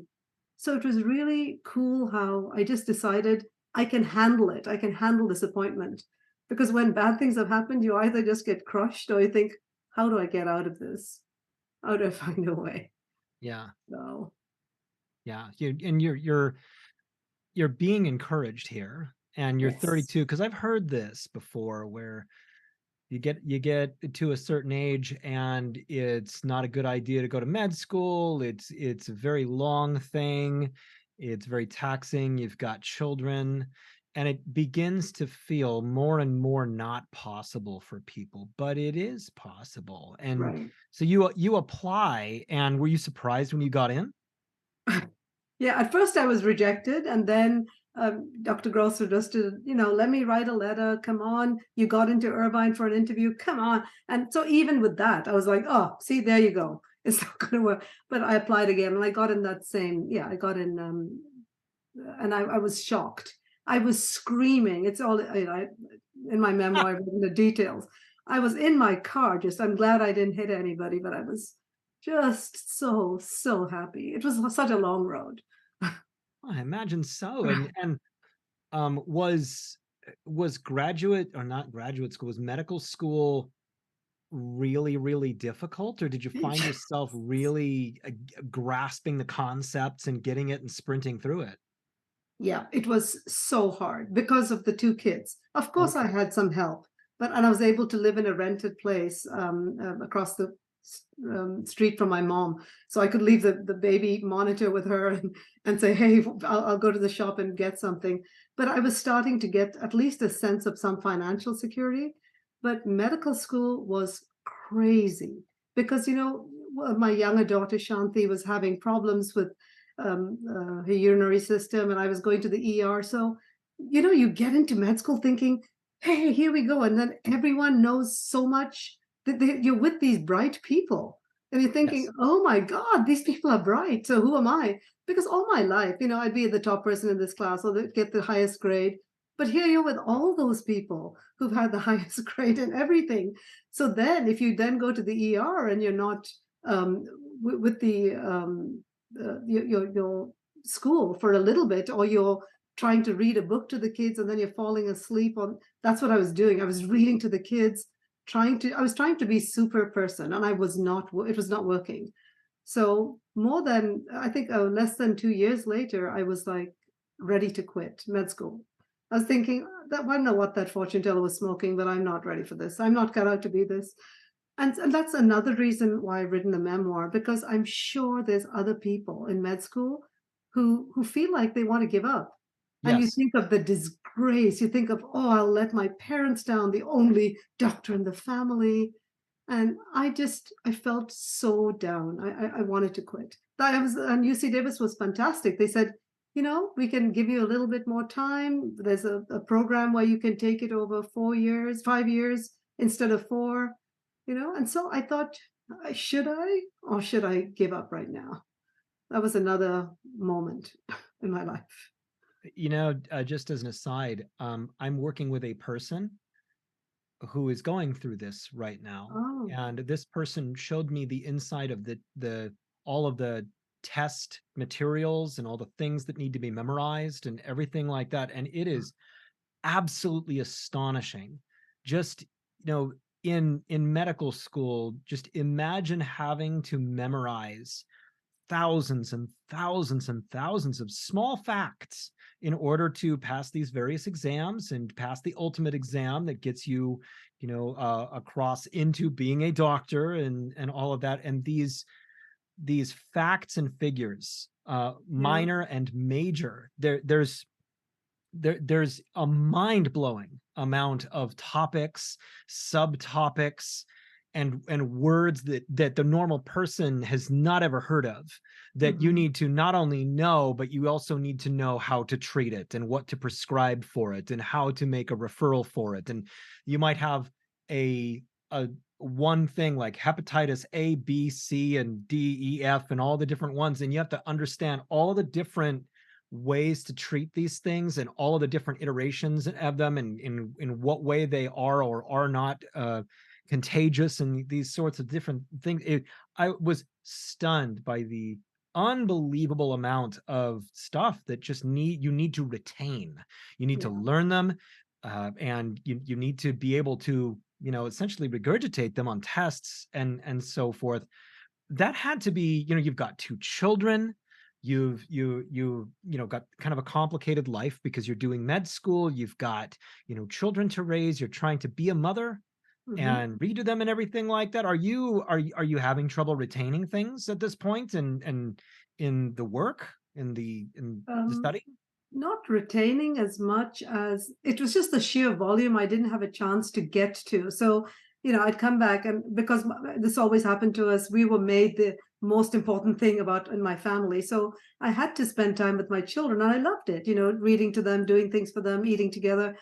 so it was really cool how I just decided I can handle it. I can handle disappointment. Because when bad things have happened, you either just get crushed or you think, how do I get out of this? How do I find a way? Yeah. So Yeah. You're being encouraged here, and you're yes. 32, because I've heard this before where you get to a certain age and it's not a good idea to go to med school. It's a very long thing. It's very taxing. You've got children, and it begins to feel more and more not possible for people, but it is possible. And Right. so you apply, and were you surprised when you got in? Yeah, at first I was rejected, and then Dr. Grosser just did, let me write a letter. Come on, you got into Irvine for an interview. Come on. And so even with that, I was like, oh, see, there you go. It's not going to work. But I applied again, and I got in that same. Yeah, I got in, and I was shocked. I was screaming. It's all in my memoir. I've written the details. I was in my car. I'm glad I didn't hit anybody, but I was just so happy. It was such a long road. I imagine so. And was graduate, or not graduate school, was medical school really, really difficult, or did you find yourself really grasping the concepts and getting it and sprinting through it? Yeah, it was so hard because of the two kids. Of course, I Okay. had some help, and I was able to live in a rented place across the street from my mom, so I could leave the baby monitor with her and say, "Hey, I'll go to the shop and get something." But I was starting to get at least a sense of some financial security. But medical school was crazy because my younger daughter Shanti was having problems with her urinary system, and I was going to the ER. So, you get into med school thinking, hey, here we go. And then everyone knows so much that you're with these bright people. And you're thinking, Yes. oh my God, these people are bright. So who am I? Because all my life, I'd be the top person in this class or get the highest grade. But here you're with all those people who've had the highest grade and everything. So then if you then go to the ER and you're not with the your school for a little bit, or you're trying to read a book to the kids and then you're falling asleep on. That's what I was doing. I was reading to the kids, I was trying to be super person, and it was not working. So more than, I think, less than 2 years later, I was like ready to quit med school. I was thinking that I don't know what that fortune teller was smoking, but I'm not ready for this. I'm not cut out to be this. And that's another reason why I've written the memoir, because I'm sure there's other people in med school who feel like they want to give up. And you Yes. think of the disgrace, you think of, oh, I'll let my parents down, the only doctor in the family. And I felt so down. I wanted to quit. And UC Davis was fantastic. They said, we can give you a little bit more time. There's a program where you can take it over 4 years, 5 years instead of 4. And so I thought, should I or should I give up right now? That was another moment in my life. Just as an aside, I'm working with a person who is going through this right now, Oh, and this person showed me the inside of the all of the test materials and all the things that need to be memorized and everything like that, and it is absolutely astonishing. Just, in medical school, just imagine having to memorize thousands and thousands and thousands of small facts in order to pass these various exams and pass the ultimate exam that gets you, across into being a doctor and all of that. And these facts and figures, yeah, minor and major, there's a mind-blowing amount of topics, subtopics, and words that the normal person has not ever heard of, that you hmm, need to not only know, but you also need to know how to treat it and what to prescribe for it and how to make a referral for it. And you might have a one thing like hepatitis A, B, C, and D, E, F, and all the different ones, and you have to understand all the different ways to treat these things and all of the different iterations of them, and in what way they are or are not contagious, and these sorts of different things. I was stunned by the unbelievable amount of stuff that you need to retain. You need to yeah, learn them, and you need to be able to, essentially regurgitate them on tests and so forth. That had to be, you've got two children, got kind of a complicated life because you're doing med school, you've got, children to raise, you're trying to be a mother hmm. and redo them and everything like that. Are you having trouble retaining things at this point, and in the work, in the Um, study? Not retaining as much as it was just the sheer volume I didn't have a chance to get to. So, I'd come back, and because this always happened to us, we were made the most important thing about in my family. So I had to spend time with my children, and I loved it, reading to them, doing things for them, eating together.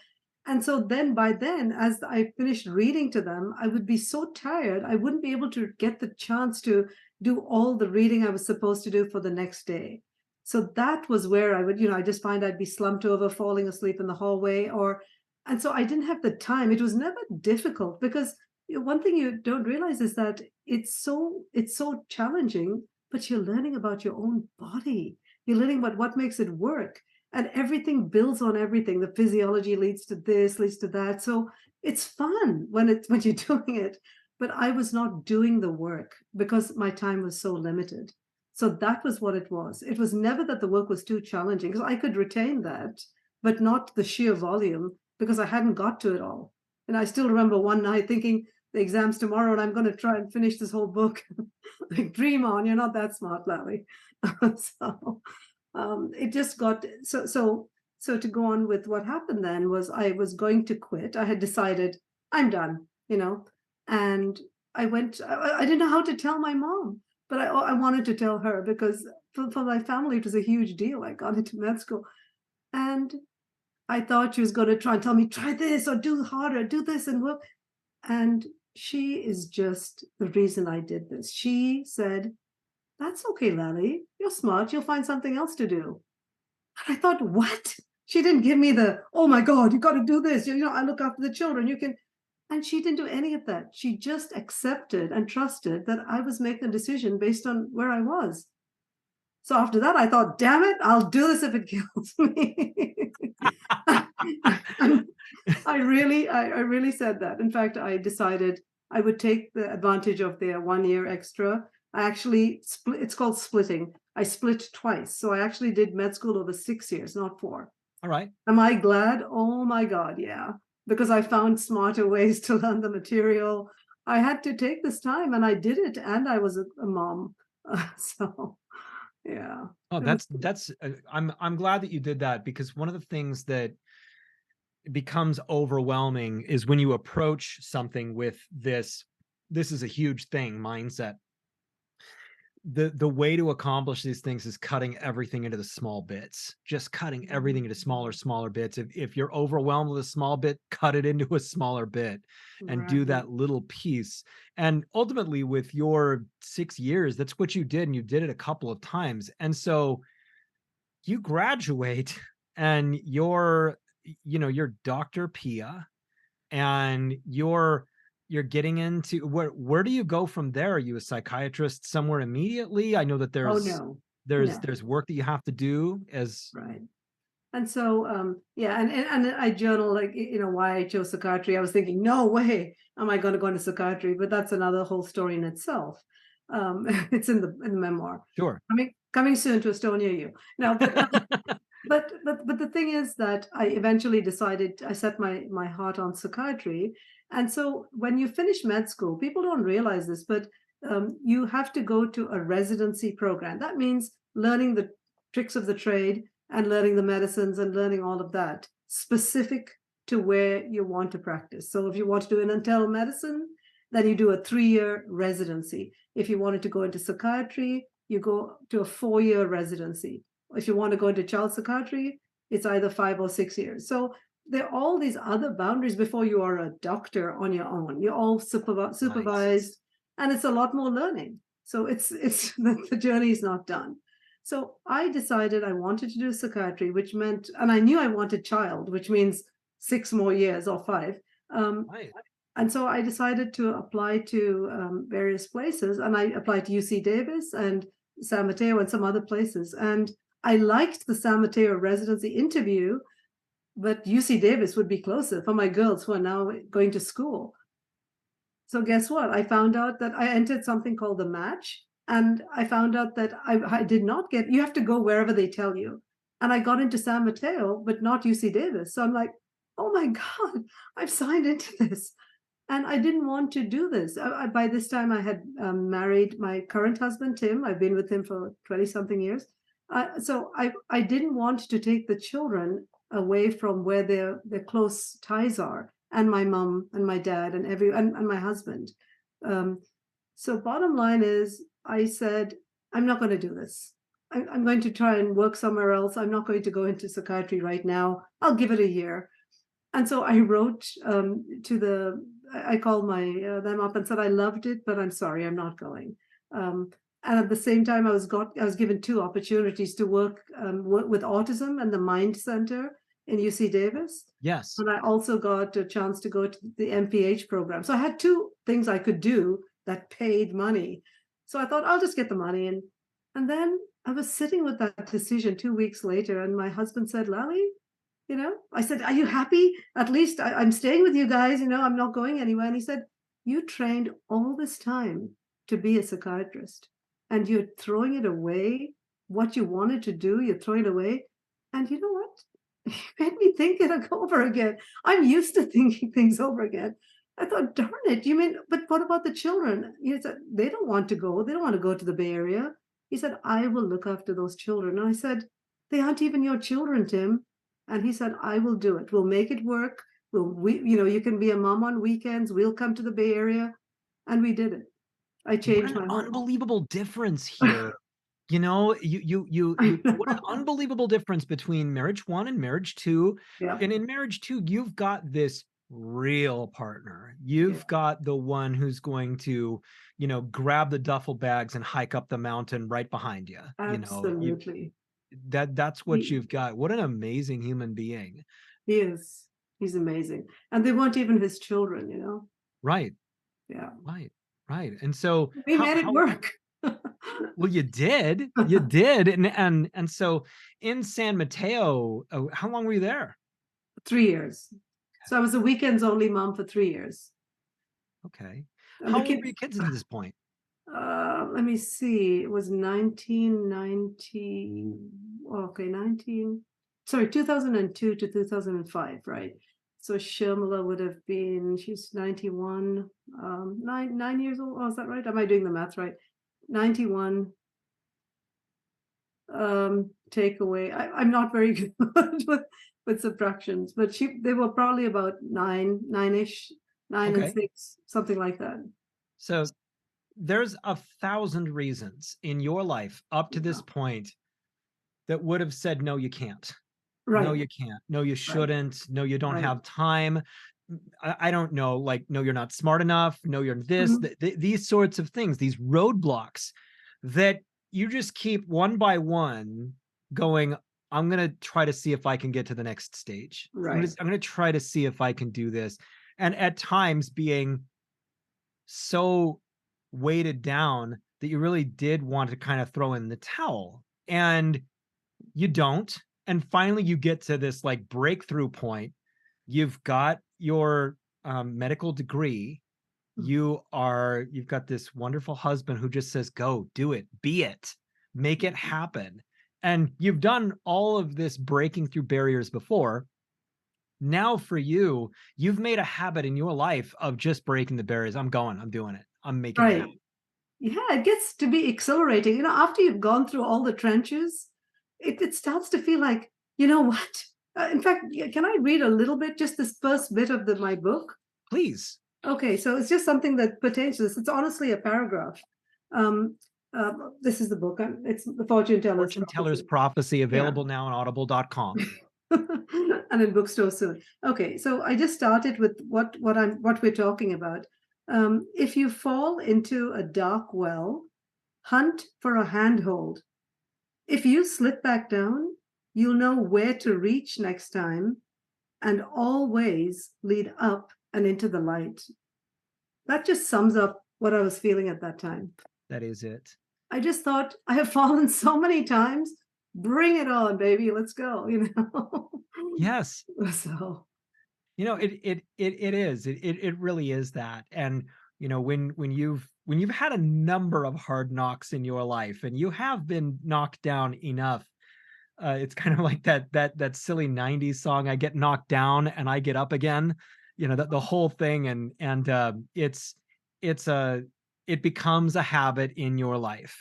And so then by then, as I finished reading to them, I would be so tired, I wouldn't be able to get the chance to do all the reading I was supposed to do for the next day. So that was where I would, I just find I'd be slumped over, falling asleep in the hallway, and so I didn't have the time. It was never difficult because one thing you don't realize is that it's so challenging, but you're learning about your own body. You're learning about what makes it work, and everything builds on everything. The physiology leads to this, leads to that. So it's fun when you're doing it. But I was not doing the work because my time was so limited. So that was what it was. It was never that the work was too challenging because I could retain that, but not the sheer volume because I hadn't got to it all. And I still remember one night thinking, the exam's tomorrow and I'm going to try and finish this whole book. Like, dream on, you're not that smart, Lally. So it just got so to go on with what happened then was I was going to quit. I had decided I'm done. And I didn't know how to tell my mom, but I wanted to tell her because for my family, it was a huge deal. I got into med school, and I thought she was going to try and tell me, try this or do harder, do this and work. And she is just the reason I did this. She said, that's okay, Lally. You're smart. You'll find something else to do. And I thought, what? She didn't give me the, oh my God, you got to do this. I look after the children. You can. And she didn't do any of that. She just accepted and trusted that I was making a decision based on where I was. So after that, I thought, damn it, I'll do this if it kills me. I really said that. In fact, I decided I would take the advantage of their 1 year extra. I actually split, it's called splitting. I split twice. So I actually did med school over 6 years, not 4. All right. Am I glad? Oh my God, yeah. Because I found smarter ways to learn the material. I had to take this time and I did it. And I was a mom. So, yeah, Oh, it was. that's I'm glad that you did that, because one of the things that becomes overwhelming is when you approach something with this is a huge thing mindset. the way to accomplish these things is cutting everything into the small bits, just cutting everything into smaller bits. If you're overwhelmed with a small bit, cut it into a smaller bit and do Right. that little piece. And ultimately with your 6 years, that's what you did. And you did it a couple of times. And so you graduate and you're Dr. Pia, and you're getting into where do you go from there? Are you a psychiatrist somewhere immediately? I know that Oh, there's no, there's no. there's work that you have to do as Right. And so, yeah, and I journal, like, why I chose psychiatry. I was thinking, no way am I going to go into psychiatry, but that's another whole story in itself. It's in the memoir. sure. Coming soon to Estonia, you. No, but the thing is that I eventually decided, I set my heart on psychiatry. And so when you finish med school, people don't realize this, but you have to go to a residency program. That means learning the tricks of the trade and learning the medicines and learning all of that specific to where you want to practice. So if you want to do an internal medicine, then you do a 3-year residency. If you wanted to go into psychiatry, you go to a 4-year residency. If you want to go into child psychiatry, it's either 5 or 6 years. So there are all these other boundaries before you are a doctor on your own. You're all Nice. supervised, and it's a lot more learning. So it's the journey is not done. So I decided I wanted to do psychiatry, which meant, and I knew I wanted child, which means 6 more years or 5. Um, Right. and so I decided to apply to various places, and I applied to UC Davis and San Mateo and some other places. And I liked the San Mateo residency interview, but UC Davis would be closer for my girls who are now going to school. So guess what? I found out that I entered something called the match, and I found out that I did not get. You have to go wherever they tell you, and I got into San Mateo, but not UC Davis. So I'm like, oh my God, I've signed into this, and I didn't want to do this. By this time, I had married my current husband, Tim. I've been with him for 20 something years. So I didn't want to take the children away from where their close ties are, and my mom and my dad and my husband. Um, so bottom line is, I said, I'm not going to do this. I'm going to try and work somewhere else. I'm not going to go into psychiatry right now. I'll give it a year. And so I wrote I called them up and said I loved it, but I'm sorry, I'm not going. Um, and at the same time, I was given 2 opportunities to work with autism and the Mind Center in UC Davis, Yes. and I also got a chance to go to the MPH program. So I had 2 things I could do that paid money. So I thought I'll just get the money, and then I was sitting with that decision 2 weeks later, and my husband said, Lally, I said, are you happy? At least I'm staying with you guys, I'm not going anywhere. And he said, you trained all this time to be a psychiatrist, and you're throwing it away. What you wanted to do, you're throwing it away. And you know what? You made me think it over again. I'm used to thinking things over again. I thought, darn it, you mean, but what about the children? He said, they don't want to go. They don't want to go to the Bay Area. He said, I will look after those children. And I said, they aren't even your children, Tim. And he said, I will do it. We'll make it work. You can be a mom on weekends. We'll come to the Bay Area. And we did it. I What changed an my whole. unbelievable difference here. You what an unbelievable difference between marriage 1 and marriage 2. Yeah. And in marriage 2, you've got this real partner. Yeah. You've got the one who's going to, grab the duffel bags and hike up the mountain right behind you. Absolutely. That's what He, you've got. What an amazing human being. he is. He's amazing. And they weren't even his children. Right, Yeah. right, right. And so We made it work. well, you did. And so in San Mateo, how long were you there? 3 years. So I was a weekends only mom for 3 years. Okay. And the How old were kids, your kids at this point? let me see, it was 1990. Okay, 2002 to 2005, right? So Shermila would have been, she's 91, 9 years old. Oh, is that right? Am I doing the math right? 91. Take away. I'm not very good with subtractions, but they were probably about nine-ish, 9 and Okay. 6, something like that. So there's 1,000 reasons in your life up to this Yeah. point that would have said, no, you can't. No, Right, you can't. No, you right, shouldn't. No, you don't right. have time. I don't know, like, no, you're not smart enough. No, you're this, Mhm. these sorts of things, these roadblocks that you just keep one by one going, I'm going to try to see if I can get to the next stage. Right, I'm going to try to see if I can do this. And at times being so weighted down that you really did want to kind of throw in the towel. And you don't. And finally, you get to this like breakthrough point. You've got your medical degree. You've got this wonderful husband who just says, go do it, be it, make it mhm. happen. And you've done all of this breaking through barriers before. Now, for you, you've made a habit in your life of just breaking the barriers. I'm going, I'm doing it, I'm making it Right. happen. Yeah, it gets to be exhilarating. After you've gone through all the trenches, it starts to feel like, you know what? In fact, can I read a little bit, just this first bit of my book? Please. Okay, so it's just something that pertains to this. It's honestly a paragraph. Um, this is the book. It's The Fortune Teller's Fortune Teller's Prophecy. Prophecy, Yeah. available now on audible.com. And in bookstores soon. Okay, so I just started with what we're talking about. If you fall into a dark well, hunt for a handhold. If you slip back down, you'll know where to reach next time, and always lead up and into the light. That just sums up what I was feeling at that time. That is it. I just thought, I have fallen so many times. Bring it on, baby. Let's go, Yes. So, It is. It really is that. And when you've had a number of hard knocks in your life and you have been knocked down enough, it's kind of like that silly 90s song, I get knocked down and I get up again. The whole thing, and it's a it becomes a habit in your life.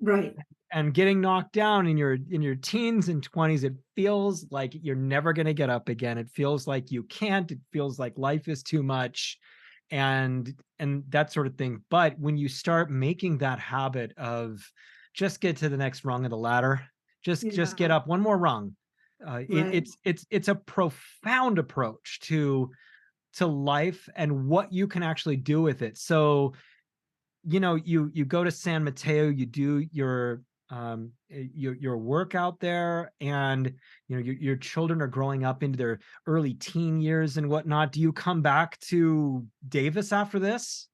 right. And getting knocked down in your teens and 20s, it feels like you're never going to get up again. It feels like you can't. It feels like life is too much, and that sort of thing. But when you start making that habit of just get to the next rung of the ladder, just get Yeah, up one more rung, right. it's a profound approach to life and what you can actually do with it. So you go to San Mateo, you do your work out there, and your children are growing up into their early teen years and whatnot. Do you come back to Davis after this?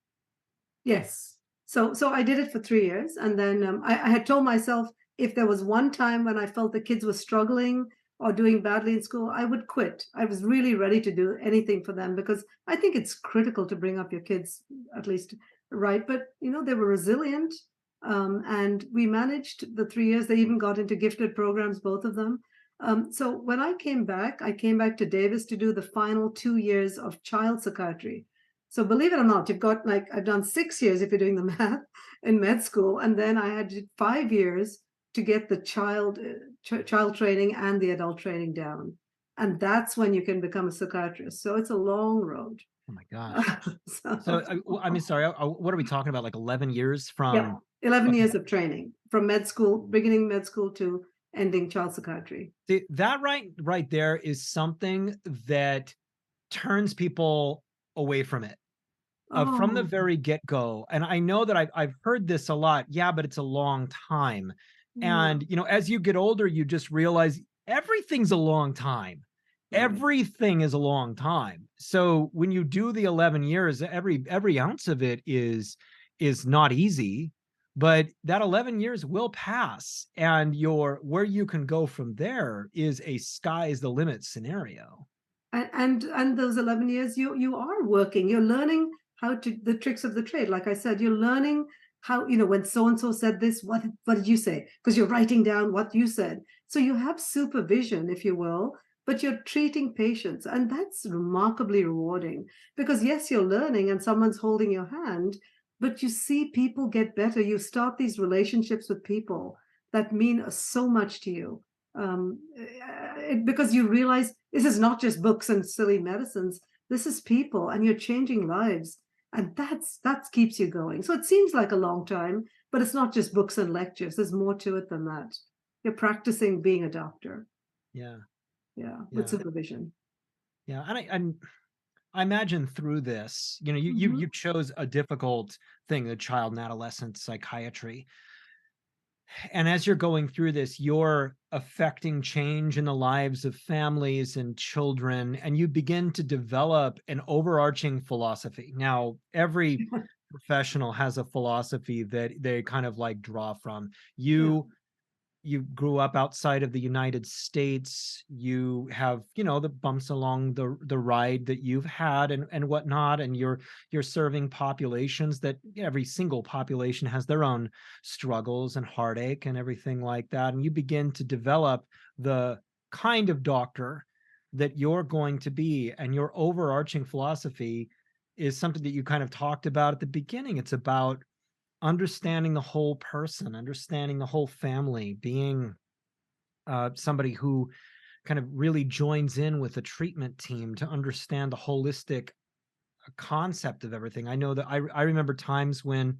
Yes. So I did it for 3 years, and then I had told myself, if there was one time when I felt the kids were struggling or doing badly in school, I would quit. I was really ready to do anything for them, because I think it's critical to bring up your kids, at least right. But they were resilient, and we managed the 3 years. They even got into gifted programs, both of them. So when I came back to Davis to do the final 2 years of child psychiatry. So believe it or not, you've got, like, I've done 6 years if you're doing the math in med school, and then I had 5 years to get the child training and the adult training down, and that's when you can become a psychiatrist. So it's a long road. Oh my gosh. So So I mean, sorry, what are we talking about? Like 11 years yeah, from? 11 Okay. years of training from med school, beginning med school to ending child psychiatry. That right there is something that turns people away from it, from the Oh, very get-go. And I know that I've heard this a lot. Yeah, but it's a long time. yeah, And as you get older, you just realize everything's a long time. right. Everything is a long time. So when you do the 11 years, every ounce of it is not easy, but that 11 years will pass, and where you can go from there is a sky's the limit scenario. And those 11 years, you are working, you're learning how to the tricks of the trade. Like I said, you're learning how, when so and so said this, what did you say? Because you're writing down what you said. So you have supervision, if you will, but you're treating patients, and that's remarkably rewarding, because yes, you're learning and someone's holding your hand, but you see people get better. You start these relationships with people that mean so much to you, because you realize this is not just books and silly medicines. This is people, and you're changing lives. And that keeps you going. So it seems like a long time, but it's not just books and lectures. There's more to it than that. You're practicing being a doctor. Yeah. Yeah, with Yeah. supervision. Yeah. And I imagine through this, Hmm. you chose a difficult thing, the child and adolescent psychiatry. And as you're going through this, you're affecting change in the lives of families and children, and you begin to develop an overarching philosophy. Now, every professional has a philosophy that they kind of like draw from. Yeah. You grew up outside of the United States, you have, the bumps along the ride that you've had and whatnot, and you're serving populations that every single population has their own struggles and heartache and everything like that. And you begin to develop the kind of doctor that you're going to be. And your overarching philosophy is something that you kind of talked about at the beginning. It's about understanding the whole person, understanding the whole family, being somebody who kind of really joins in with the treatment team to understand the holistic concept of everything. I know that I remember times when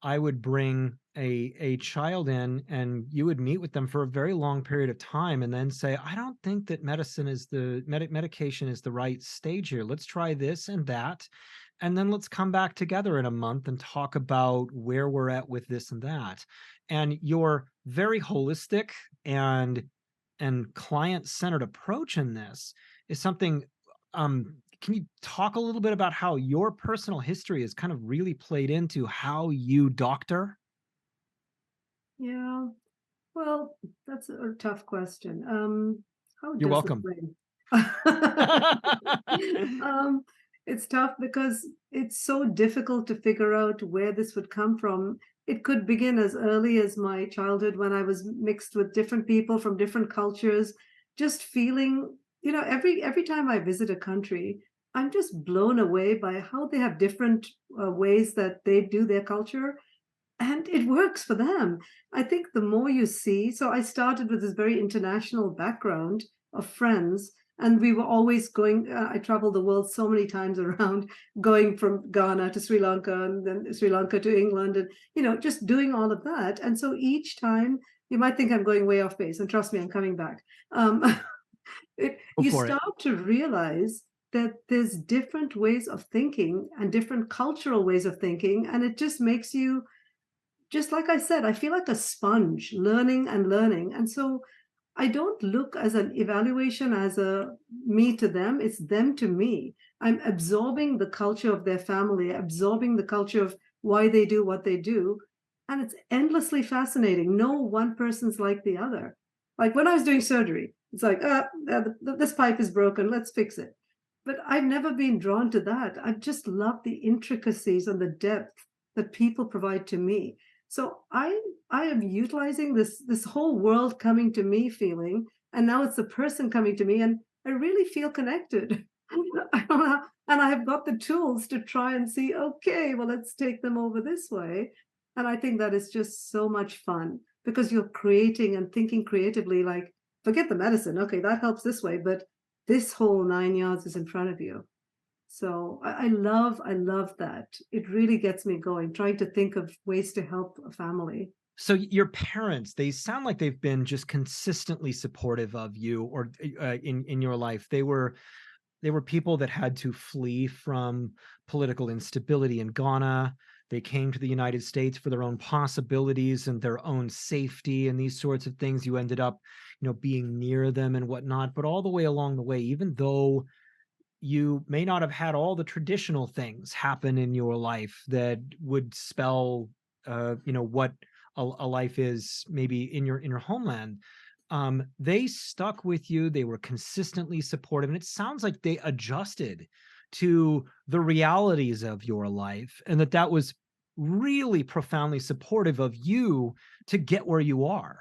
I would bring a child in and you would meet with them for a very long period of time and then say, I don't think that medicine is the medication is the right stage here. Let's try this and that. And then let's come back together in a month and talk about where we're at with this and that. And your very holistic and client-centered approach in this is something. Can you talk a little bit about how your personal history has kind of really played into how you doctor? Yeah. Well, that's a tough question. How You're does it welcome. play? Um, it's tough because it's so difficult to figure out where this would come from. It could begin as early as my childhood when I was mixed with different people from different cultures, just feeling, every time I visit a country, I'm just blown away by how they have different ways that they do their culture, and it works for them. I think the more you see, so I started with this very international background of friends, and we were always going. I traveled the world so many times around, going from Ghana to Sri Lanka, and then Sri Lanka to England, and just doing all of that. And so each time, you might think I'm going way off base, and trust me, I'm coming back. Um, Go you for it. start to realize that there's different ways of thinking and different cultural ways of thinking, and it just makes you, just like I said, I feel like a sponge learning and learning. And so I don't look as an evaluation as a me to them, it's them to me. I'm absorbing the culture of their family, absorbing the culture of why they do what they do. And it's endlessly fascinating. No one person's like the other. Like when I was doing surgery, it's like, this pipe is broken, let's fix it. But I've never been drawn to that. I just love the intricacies and the depth that people provide to me. So I am utilizing this whole world coming to me feeling, and now it's the person coming to me, and I really feel connected. I don't know, and I have got the tools to try and see, okay, well, let's take them over this way. And I think that is just so much fun because you're creating and thinking creatively, like, forget the medicine. Okay, that helps this way, but this whole 9 yards is in front of you. So I love that. It really gets me going, trying to think of ways to help a family. So your parents, they sound like they've been just consistently supportive of you or in your life. They were people that had to flee from political instability in Ghana. They came to the United States for their own possibilities and their own safety and these sorts of things. You ended up, being near them and whatnot. But all the way along the way, even though you may not have had all the traditional things happen in your life that would spell, what a life is maybe in your homeland. They stuck with you. They were consistently supportive, and it sounds like they adjusted to the realities of your life, and that was really profoundly supportive of you to get where you are.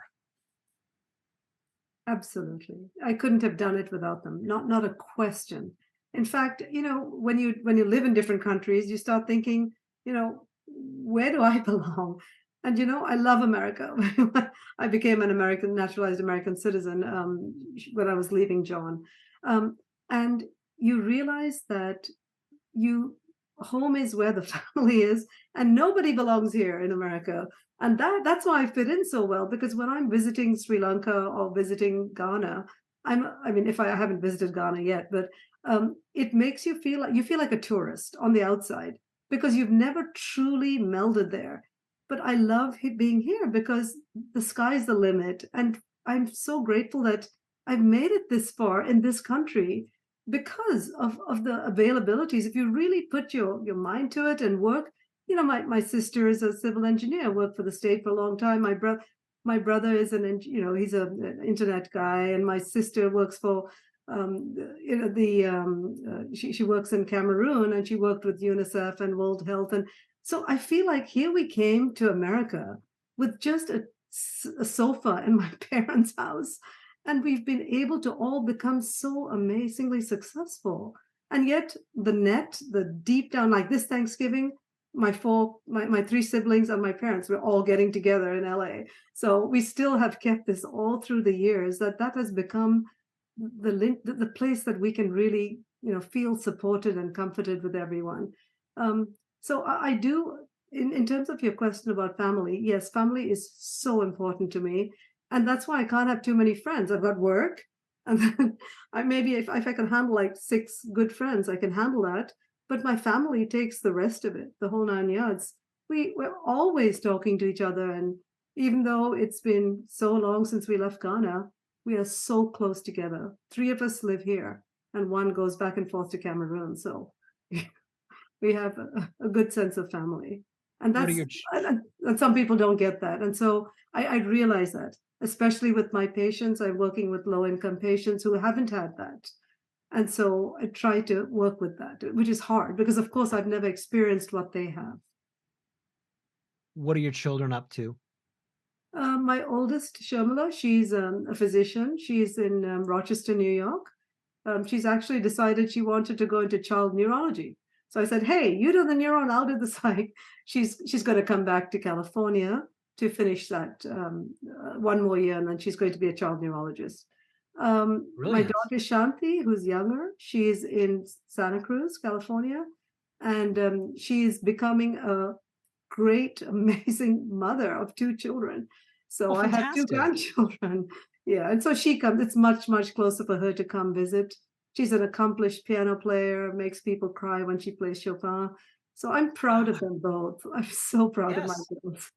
Absolutely. I couldn't have done it without them. Not a question. In fact, when you live in different countries, you start thinking, where do I belong? And I love America. I became an American, naturalized American citizen when I was leaving John. And you realize that you home is where the family is, and nobody belongs here in America. And that's why I fit in so well, because when I'm visiting Sri Lanka or visiting Ghana, I mean, if I haven't visited Ghana yet, but it makes you feel like a tourist on the outside because you've never truly melded there. But I love being here because the sky's the limit, and I'm so grateful that I've made it this far in this country because of the availabilities. If you really put your mind to it and work, my sister is a civil engineer, worked for the state for a long time. My brother is he's an internet guy, and my sister works for she works in Cameroon, and she worked with UNICEF and World Health. And so I feel like here we came to America with just a sofa in my parents' house, and we've been able to all become so amazingly successful. And yet the deep down, like this Thanksgiving, my three siblings and my parents were all getting together in LA. So we still have kept this all through the years, that has become the place that we can really, feel supported and comforted with everyone. So I do, in terms of your question about family, yes, family is so important to me. And that's why I can't have too many friends. I've got work, and then I maybe if I can handle like six good friends, I can handle that. But my family takes the rest of it, the whole 9 yards. We're always talking to each other, and even though it's been so long since we left Ghana, we are so close together. Three of us live here, and one goes back and forth to Cameroon. So we have a good sense of family. And What are that's your and some people don't get that. And so I realize that, especially with my patients. I'm working with low income patients who haven't had that. And so I try to work with that, which is hard because, of course, I've never experienced what they have. what are your children up to? My oldest, Sharmila, she's a physician. She's in Rochester, New York. She's actually decided she wanted to go into child neurology. So I said, "Hey, you do the neuron, I'll do the psych." She's going to come back to California to finish that one more year, and then she's going to be a child neurologist. My Brilliant. daughter Shanti, who's younger, she's in Santa Cruz, California, and she's becoming a great, amazing mother of two children. Oh, So I have two fantastic. grandchildren. Yeah, and so she comes. It's much, much closer for her to come visit. She's an accomplished piano player, makes people cry when she plays Chopin. So I'm proud of them both. I'm so proud of my Yes. girls.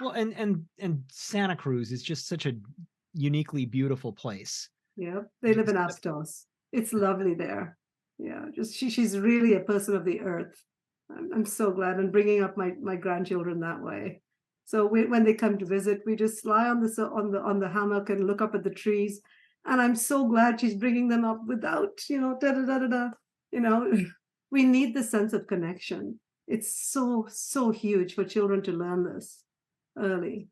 Well, and Santa Cruz is just such a uniquely beautiful place. Yeah, they live in Just Astos. It's lovely there. Yeah, just she's really a person of the earth. I'm so glad, and bringing up my grandchildren that way. So when they come to visit, we just lie on the hammock and look up at the trees. And I'm so glad she's bringing them up without, da da da da da. You know, we need the sense of connection. It's so huge for children to learn this early.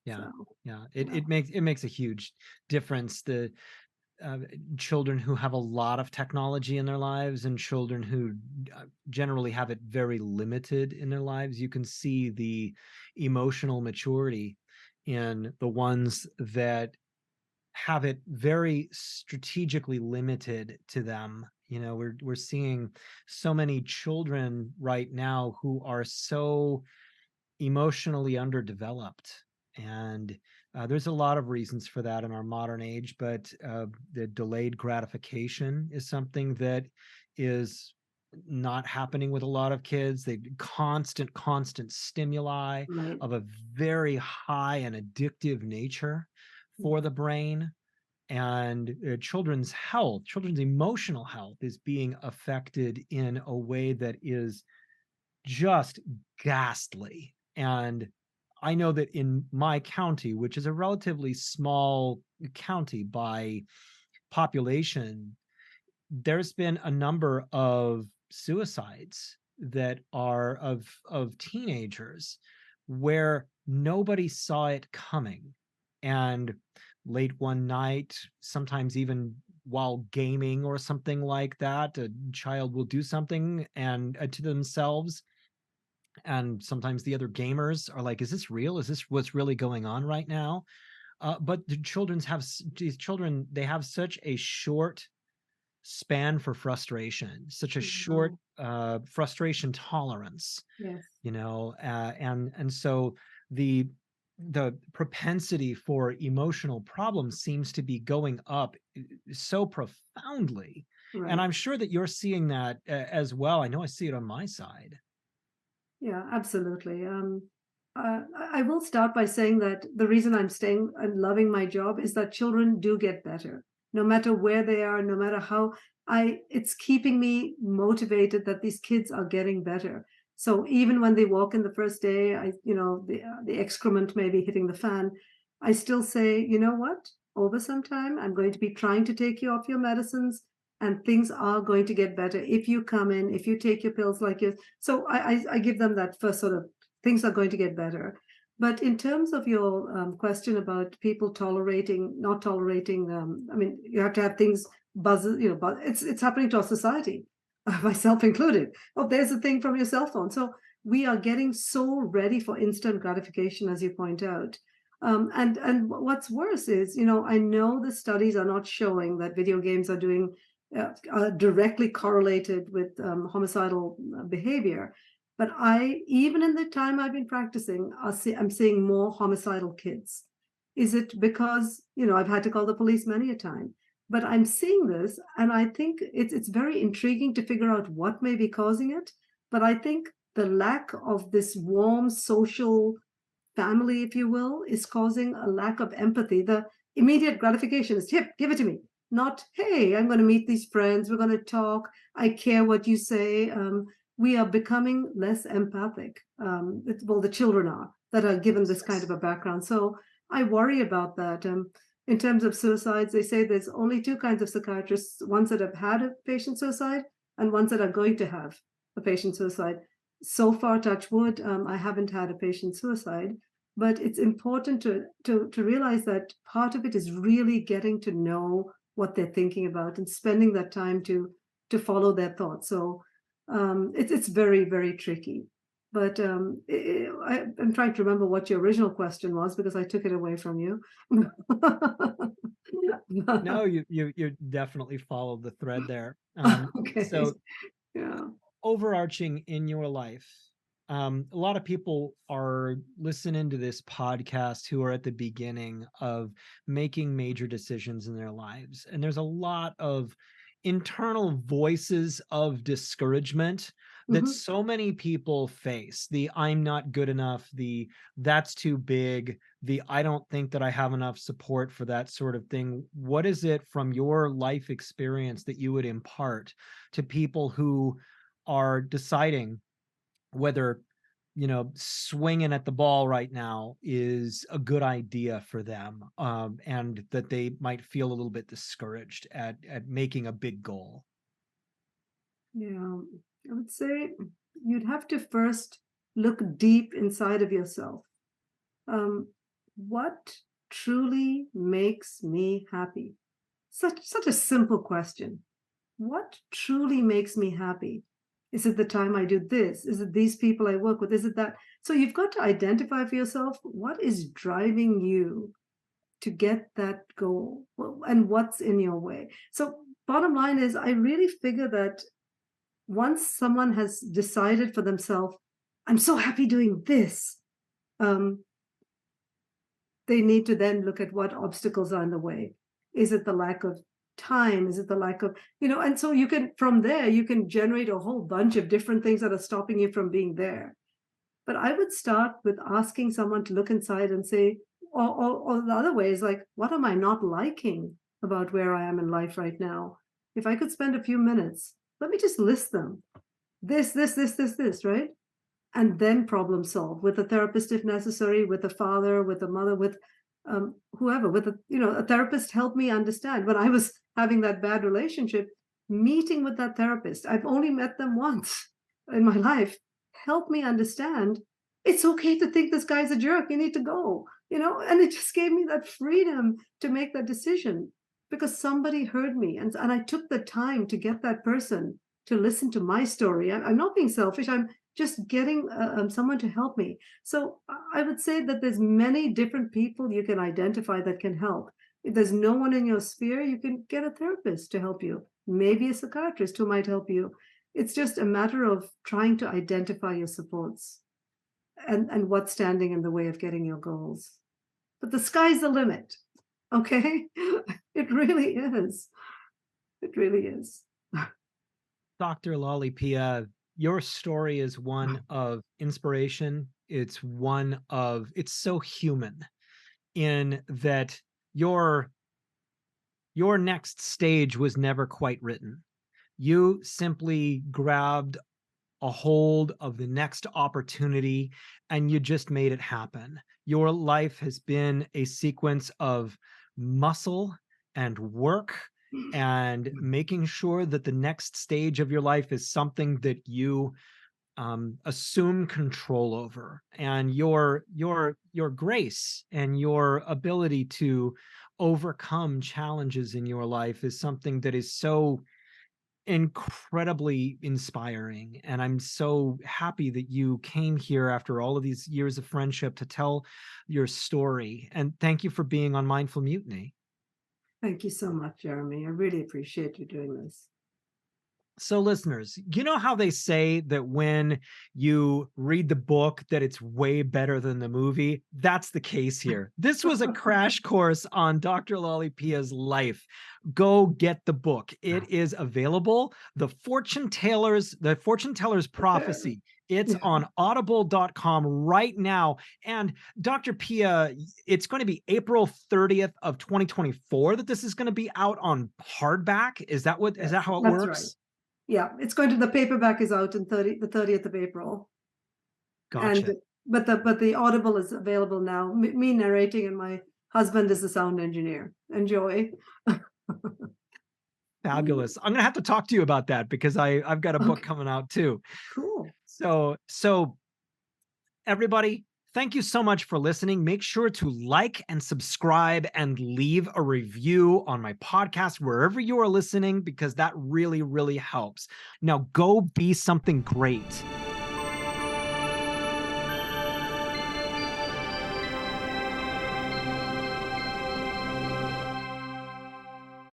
yeah, So yeah. yeah, It makes a huge difference. The uh, children who have a lot of technology in their lives and children who generally have it very limited in their lives, you can see the emotional maturity in the ones that have it very strategically limited to them. We're seeing so many children right now who are so emotionally underdeveloped, and there's a lot of reasons for that in our modern age, but the delayed gratification is something that is not happening with a lot of kids. They constant stimuli right. of a very high and addictive nature for the brain, and children's emotional health is being affected in a way that is just ghastly. And I know that in my county, which is a relatively small county by population, there's been a number of suicides that are of teenagers where nobody saw it coming. And late one night, sometimes even while gaming or something like that, a child will do something and to themselves, and sometimes the other gamers are like, is this real? Is this what's really going on right now? But these children, they have such a short span for frustration, such a short Wow. frustration tolerance, Yes. and so the the propensity for emotional problems seems to be going up so profoundly. And Right. I'm sure that you're seeing that as well. I know I see it on my side. Yeah, absolutely. I will start by saying that the reason I'm staying and loving my job is that children do get better, no matter where they are, no matter how it's keeping me motivated that these kids are getting better. So even when they walk in the first day, the excrement may be hitting the fan, I still say, you know what? Over some time, I'm going to be trying to take you off your medicines, and things are going to get better if you come in, if you take your pills like you. So I give them that first sort of things are going to get better. But in terms of your question about people tolerating, not tolerating, I mean, you have to have things buzz, but it's happening to our society, myself included. Oh, there's a thing from your cell phone. So we are getting so ready for instant gratification, as you point out. And what's worse is, I know the studies are not showing that video games are directly correlated with homicidal behavior. But even in the time I've been practicing, I'm seeing more homicidal kids. Is it because, I've had to call the police many a time, but I'm seeing this, and I think it's very intriguing to figure out what may be causing it. But I think the lack of this warm social family, if you will, is causing a lack of empathy. The immediate gratification is, "Here, give it to me." Not, "Hey, I'm going to meet these friends. We're going to talk. I care what you say." We are becoming less empathic. Well, the children are that are given Yes, this kind yes. of a background. So I worry about that. In terms of suicides, they say there's only two kinds of psychiatrists: ones that have had a patient suicide and ones that are going to have a patient suicide. So far, touch wood, I haven't had a patient suicide, but it's important to realize that part of it is really getting to know what they're thinking about and spending that time to follow their thoughts. So it's very, very tricky. But I'm trying to remember what your original question was because I took it away from you. No, you definitely followed the thread there. Okay. So Yeah. overarching in your life, a lot of people are listening to this podcast who are at the beginning of making major decisions in their lives. And there's a lot of internal voices of discouragement that Mhm. so many people face. The I'm not good enough, the that's too big, the I don't think that I have enough support for that sort of thing. What is it from your life experience that you would impart to people who are deciding whether swinging at the ball right now is a good idea for them, and that they might feel a little bit discouraged at making a big goal? Yeah. I would say you'd have to first look deep inside of yourself. Um, what truly makes me happy? Such a simple question. What truly makes me happy? Is it the time I do this? Is it these people I work with? Is it that? So you've got to identify for yourself what is driving you to get that goal, and what's in your way. So bottom line is, I really figure that once someone has decided for themselves, I'm so happy doing this, um, they need to then look at what obstacles are in the way. Is it the lack of time? Is it the lack of, and so you can, from there, you can generate a whole bunch of different things that are stopping you from being there. But I would start with asking someone to look inside and say, or the other way is like, what am I not liking about where I am in life right now? If I could spend a few minutes, let me just list them. This, right? And then problem solve with a therapist if necessary, with a father, with a mother, with whoever, with a therapist helped me understand when I was having that bad relationship. Meeting with that therapist, I've only met them once in my life, helped me understand it's okay to think this guy's a jerk. You need to go, and it just gave me that freedom to make that decision because somebody heard me, and I took the time to get that person to listen to my story. I'm not being selfish. I'm just getting someone to help me. So I would say that there's many different people you can identify that can help. If there's no one in your sphere, you can get a therapist to help you. maybe a psychiatrist who might help you. It's just a matter of trying to identify your supports and what's standing in the way of getting your goals. But the sky's the limit. Okay? It really is. It really is. Dr. Lally Pia, your story is one of inspiration. It's so human in that your your next stage was never quite written. You simply grabbed a hold of the next opportunity and you just made it happen. Your life has been a sequence of muscle and work and making sure that the next stage of your life is something that you assume control over, and your grace and your ability to overcome challenges in your life is something that is so incredibly inspiring. And I'm so happy that you came here after all of these years of friendship to tell your story. And thank you for being on Mindful Mutiny. Thank you so much, Jeremy. I really appreciate you doing this. So listeners, you know how they say that when you read the book that it's way better than the movie? That's the case here. This was a crash course on Dr. Lally Pia's life. Go get the book. It is available. The Fortune Teller's Prophecy. It's Yeah. on audible.com right now. And Dr. Pia, it's going to be April 30th of 2024 that this is going to be out on hardback. Is that how it That's right. works? Yeah, the paperback is out on the 30th of April. And Gotcha. but the Audible is available now. Me narrating, and my husband is the sound engineer. Enjoy. Fabulous. I'm gonna have to talk to you about that because I've got a book Okay, coming out too. cool. So everybody, thank you so much for listening. Make sure to like and subscribe and leave a review on my podcast wherever you are listening, because that really, really helps. Now go be something great.